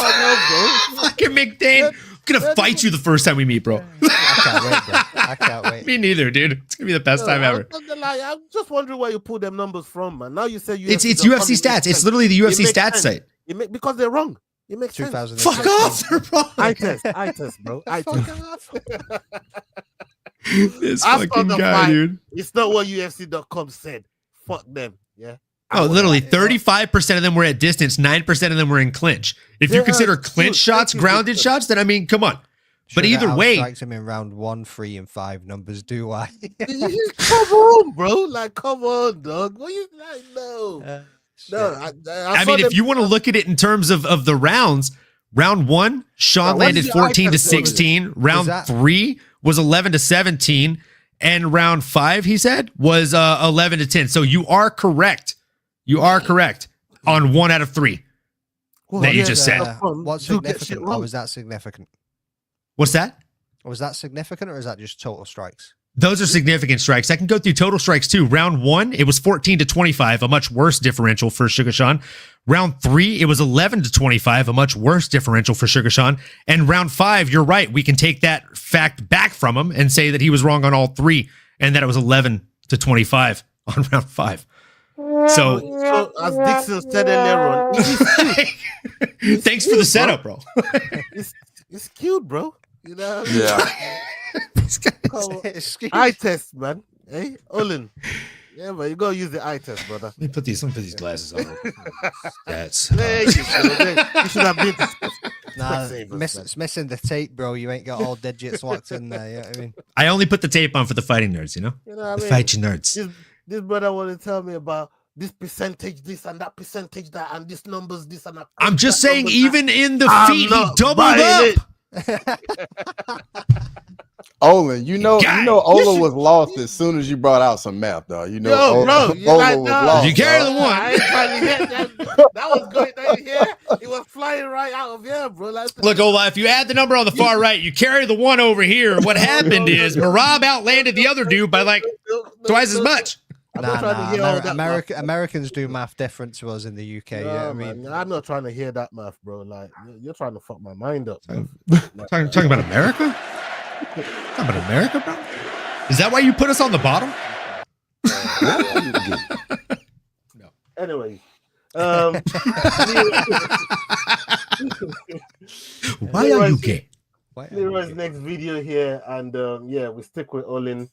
fucking McDane. I'm gonna fight you the first time we meet, bro. I can't wait, bro. I can't wait. Me neither, dude. It's gonna be the best time ever. I'm just wondering where you pull them numbers from, man. Now you say it's UFC stats. It's literally the UFC stats site. Because they're wrong. It makes sense. Fuck off, they're wrong. I test, bro. I test. This fucking guy, dude. It's not what UFC.com said. Fuck them. Yeah. Oh, literally 35% of them were at distance, 9% of them were in clinch. If you consider clinch shots grounded shots, then I mean, come on. But either way, strikes him in round 1, 3, and 5 numbers. Do I? Come on, bro. Like, come on, dog. What you like? No. I mean, if you want to look at it in terms of the rounds, round 1, Sean landed 14-16. Round 3 was 11-17, and round 5, he said, was 11-10. So you are correct. You are correct on 1 out of 3 that you just said. What's significant? Or was that significant? What's that? Was that significant, or is that just total strikes? Those are significant strikes. I can go through total strikes too. Round 1, it was 14-25, a much worse differential for Sugar Sean. Round 3, it was 11-25, a much worse differential for Sugar Sean. And round 5, you're right. We can take that fact back from him and say that he was wrong on all 3 and that it was 11-25 on round 5. So as Dixon said earlier on, thanks for the setup, bro. It's cute, bro. You know? Yeah. Eye test, man. Hey, Olin. Yeah, but you gotta use the eye test, brother. Let me put these glasses on. That's you should have been. Nah, it's missing the tape, bro. You ain't got all digits locked in there. You know what I mean? I only put the tape on for the fighting nerds, you know? The fighting nerds. This brother want to tell me about this percentage, this and that percentage, that, and this numbers, this and that. I'm just saying, even in the feet, he doubled up. Olin, you know, Ola was lost as soon as you brought out some math, though. You know, Ola was lost. You carry the one. I ain't trying to hear that was going down here. It was flying right out of here, bro. Look, Ola, if you add the number on the far right, you carry the 1 over here. What happened is Merab outlanded the other dude by like twice as much. Americans do math different to us in the UK. Yeah, I mean, I'm not trying to hear that math, bro. Like, you're trying to fuck my mind up. Talking about America? Talking about America, bro? Is that why you put us on the bottom? No. Anyway, why are you gay? Leroy's next video here, and yeah, we stick with Olin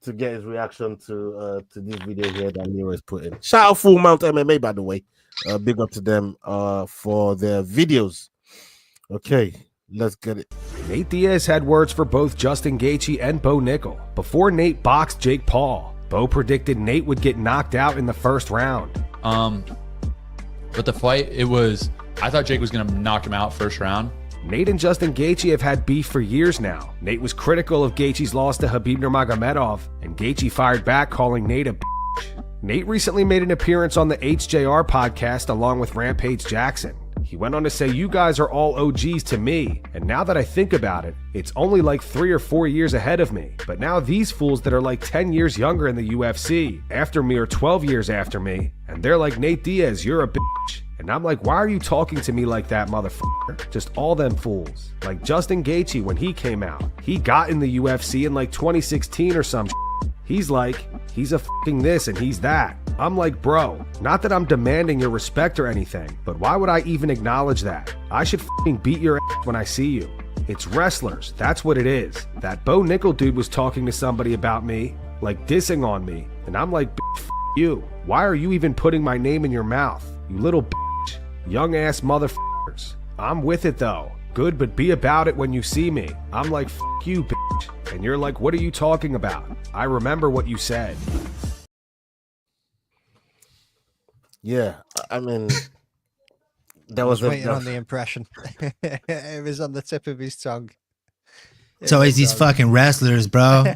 to get his reaction to this video here that Leroy's put in. Shout out Full Mount MMA, by the way. Big up to them for their videos. Okay, let's get it. Nate Diaz had words for both Justin Gaethje and Bo Nickal before Nate boxed Jake Paul. Bo predicted Nate would get knocked out in the first round. But the fight, I thought Jake was going to knock him out first round. Nate and Justin Gaethje have had beef for years now. Nate was critical of Gaethje's loss to Khabib Nurmagomedov, and Gaethje fired back, calling Nate a bitch. Nate recently made an appearance on the HJR podcast along with Rampage Jackson. He went on to say, "You guys are all OGs to me, and now that I think about it, it's only like 3 or 4 years ahead of me. But now these fools that are like 10 years younger in the UFC, after me or 12 years after me, and they're like, Nate Diaz, you're a bitch." And I'm like, why are you talking to me like that, motherfucker? Just all them fools. Like Justin Gaethje, when he came out, he got in the UFC in like 2016 or some shit. He's like, he's a fucking this and he's that. I'm like, bro, not that I'm demanding your respect or anything, but why would I even acknowledge that? I should fucking beat your ass when I see you. It's wrestlers, that's what it is. That Bo Nickal dude was talking to somebody about me, like dissing on me, and I'm like, bitch, you. Why are you even putting my name in your mouth? You little bitch. Young ass motherfuckers. I'm with it though. Good, but be about it when you see me. I'm like, f you, bitch. And you're like, what are you talking about? I remember what you said. Yeah, I mean, I was waiting on the impression. It was on the tip of his tongue. It's always these fucking wrestlers, bro.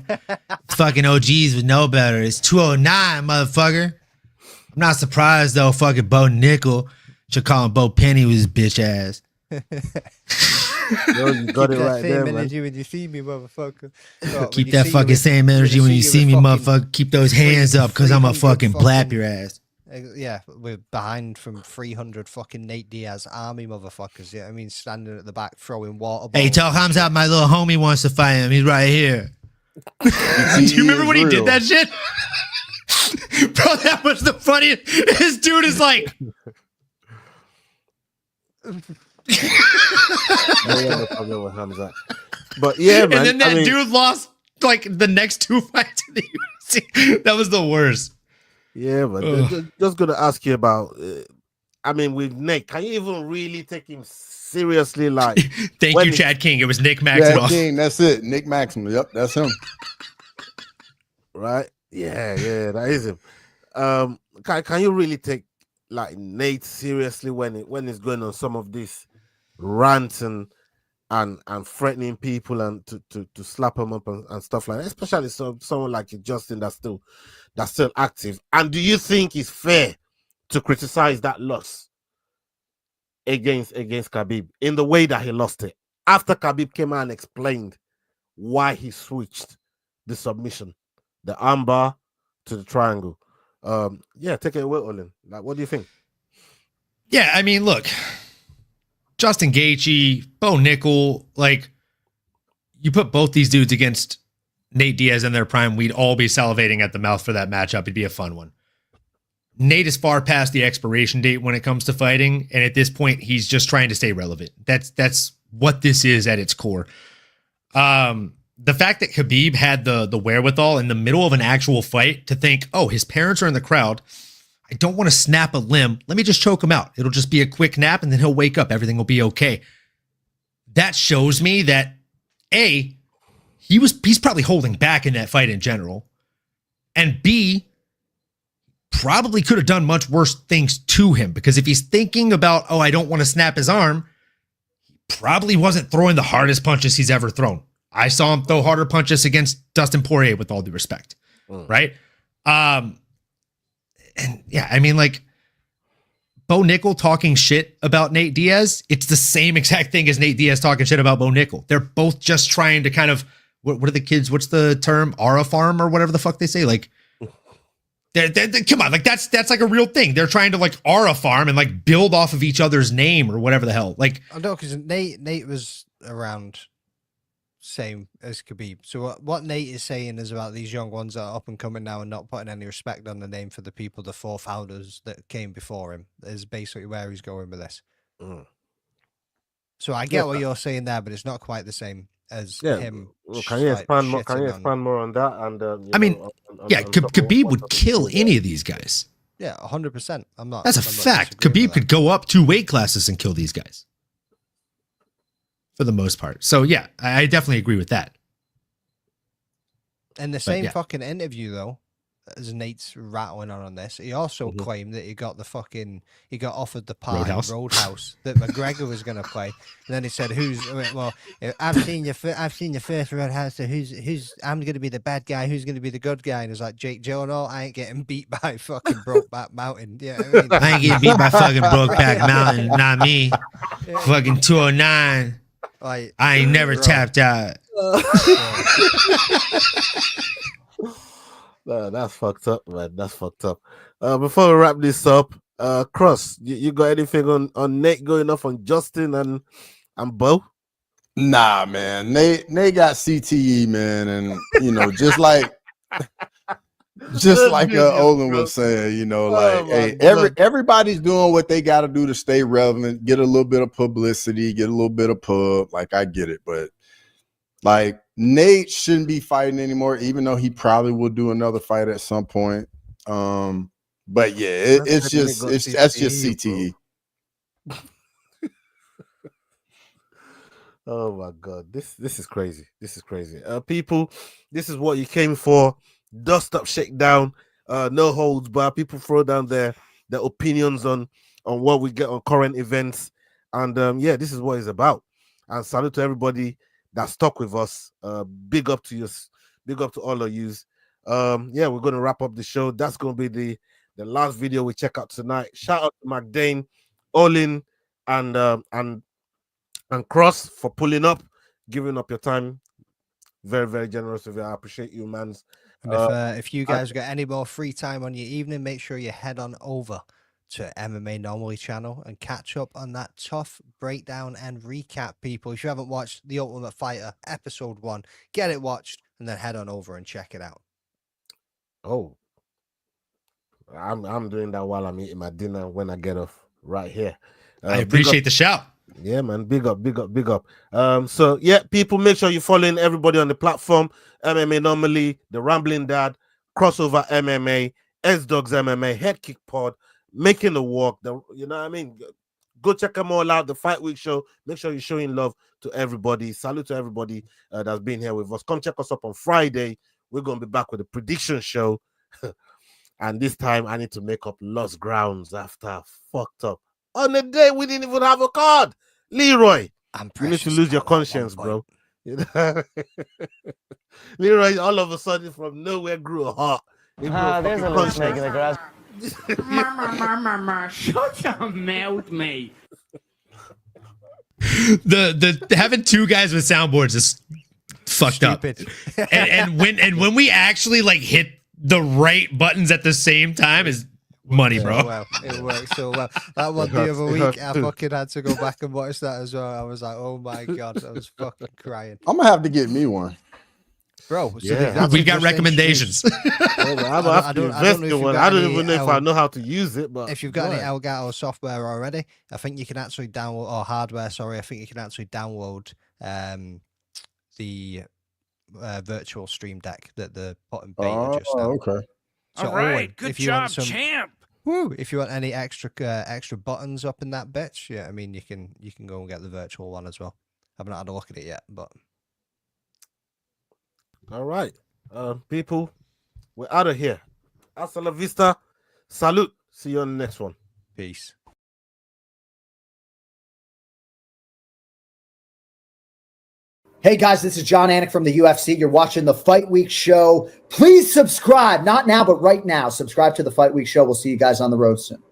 Fucking OGs would know better. It's 209, motherfucker. I'm not surprised though. Fucking Bo Nickal should call him Bo Penny with his bitch ass. Yo, you got it right there, man. Energy when you see me, motherfucker. Keep that fucking same energy when you see me, motherfucker. Keep those hands up, cause I'm a fucking blap your ass. Yeah, we're behind from 300 fucking Nate Diaz army motherfuckers. Yeah, I mean, standing at the back throwing water balls. Hey, tell Khamzat my little homie wants to fight him. He's right here. Do you remember when he did that shit? Bro, that was the funniest. This dude is like. No problem with Khamzat. But yeah, man. And then that dude lost like the next 2 fights in the UFC. That was the worst. Yeah, but just gonna ask you about. I mean, with Nick, can you even really take him seriously? Like, thank you, Chad King. It was Nick Maximoff. Chad King, that's it. Nick Maximoff. Yep, that's him. Right? Yeah, that is him. Can you really take like Nate seriously when he's going on some of this rants and threatening people and to slap him up and stuff like that, especially someone like Justin that's still active? And do you think it's fair to criticize that loss against Khabib in the way that he lost it after Khabib came out and explained why he switched the submission, the armbar to the triangle? Yeah, take it away, Olin. Like, what do you think? Yeah, I mean, look, Justin Gaethje, Bo Nickal, like, you put both these dudes against Nate Diaz in their prime, we'd all be salivating at the mouth for that matchup. It'd be a fun one. Nate is far past the expiration date when it comes to fighting, and at this point, he's just trying to stay relevant. That's what this is at its core. The fact that Khabib had the wherewithal in the middle of an actual fight to think, oh, his parents are in the crowd, I don't want to snap a limb. Let me just choke him out. It'll just be a quick nap and then he'll wake up. Everything will be okay. That shows me that A, he's probably holding back in that fight in general. And B, probably could have done much worse things to him, because if he's thinking about, oh, I don't want to snap his arm, he probably wasn't throwing the hardest punches he's ever thrown. I saw him throw harder punches against Dustin Poirier, with all due respect. Right? And yeah, I mean, like, Bo Nickal talking shit about Nate Diaz, it's the same exact thing as Nate Diaz talking shit about Bo Nickal. They're both just trying to kind of, what are the kids, what's the term? Aura farm or whatever the fuck they say? Like, they're come on, like that's like a real thing. They're trying to like aura farm and like build off of each other's name or whatever the hell. Like, I know, because Nate was around same as Khabib. So what Nate is saying is about these young ones that are up and coming now and not putting any respect on the name for the people, the four founders that came before him, is basically where he's going with this. So I get what you're saying there, but it's not quite the same as him. Well, can you expand more? Can you expand more on that? And I mean, Khabib would kill any of these guys. Yeah, 100%. I'm not. That's a fact. Khabib could go up 2 weight classes and kill these guys, for the most part. So yeah, I definitely agree with that. In the same fucking interview, though, as Nate's rattling on this, he also claimed that he got offered the part Roadhouse that McGregor was going to play, and then he said, I've seen your first Roadhouse, so who's I'm going to be the bad guy, who's going to be the good guy? And it's like, Jake Gyllenhaal, I ain't getting beat by fucking Brokeback Mountain. Yeah, I ain't getting beat by fucking Brokeback Mountain, not me. Fucking 209. Like, I ain't never tapped out. No, that's fucked up, man. That's fucked up. Before we wrap this up, Cross, you got anything on Nate going off on Justin and Bo? Nah, man. Nate got CTE, man, and just like Olin was saying, hey, everybody's doing what they got to do to stay relevant, get a little bit of publicity, get a little bit of pub. Like, I get it, but like, Nate shouldn't be fighting anymore, even though he probably will do another fight at some point. But yeah, that's just CTE. Oh my god, this is crazy. This is crazy. People, this is what you came for. Dust up, shake down, no holds bar. People throw down their their opinions on what we get on current events. And yeah, this is what it's about. And salute to everybody that stuck with us. Big up to you, big up to all of you. Yeah, we're going to wrap up the show. That's going to be the last video we check out tonight. Shout out to McDane, Olin, and Cross for pulling up, giving up your time. Very, very generous of you. I appreciate you, man. And if you guys got any more free time on your evening, make sure you head on over to MMANomaly channel and catch up on that tough breakdown and recap, people. If you haven't watched The Ultimate Fighter episode 1, get it watched and then head on over and check it out. Oh, I'm doing that while I'm eating my dinner when I get off right here. I appreciate the shout. Yeah, man. Big up, big up, big up. So yeah, people, make sure you're following everybody on the platform. MMANomaly, The Rambling Dad, Crossover MMA, SDAWGSMMA, HeadKickPod, Making the Walk. You know what I mean? Go check them all out. The Fight Week show. Make sure you're showing love to everybody. Salute to everybody that's been here with us. Come check us up on Friday. We're going to be back with a prediction show. And this time I need to make up lost grounds after I fucked up. On the day we didn't even have a card. Leroy, you need to lose your conscience, bro. Leroy, all of a sudden from nowhere grew a heart. There's a little snake in the grass. Shut your mouth, mate. The having two guys with soundboards is fucked up. And when we actually like hit the right buttons at the same time is money, bro. Well, it worked so well. That one the other week, I fucking had to go back and watch that as well. I was like, oh my god, I was fucking crying. I'm gonna have to get me one, bro. So yeah, we've got recommendations. I don't even know if I know how to use it, but if you've got any Elgato software already, I think you can actually download, or hardware, sorry, I think you can actually download the virtual stream deck that they're putting beta just now. Okay. So all right, good job, champ. Woo, if you want any extra buttons up in that bitch, yeah, I mean you can go and get the virtual one as well. I haven't had a look at it yet, but all right, people, we're out of here. Hasta la vista. Salute. See you on the next one. Peace. Hey guys, this is John Anik from the UFC. You're watching the Fight Week show. Please subscribe. Not now, but right now. Subscribe to the Fight Week show. We'll see you guys on the road soon.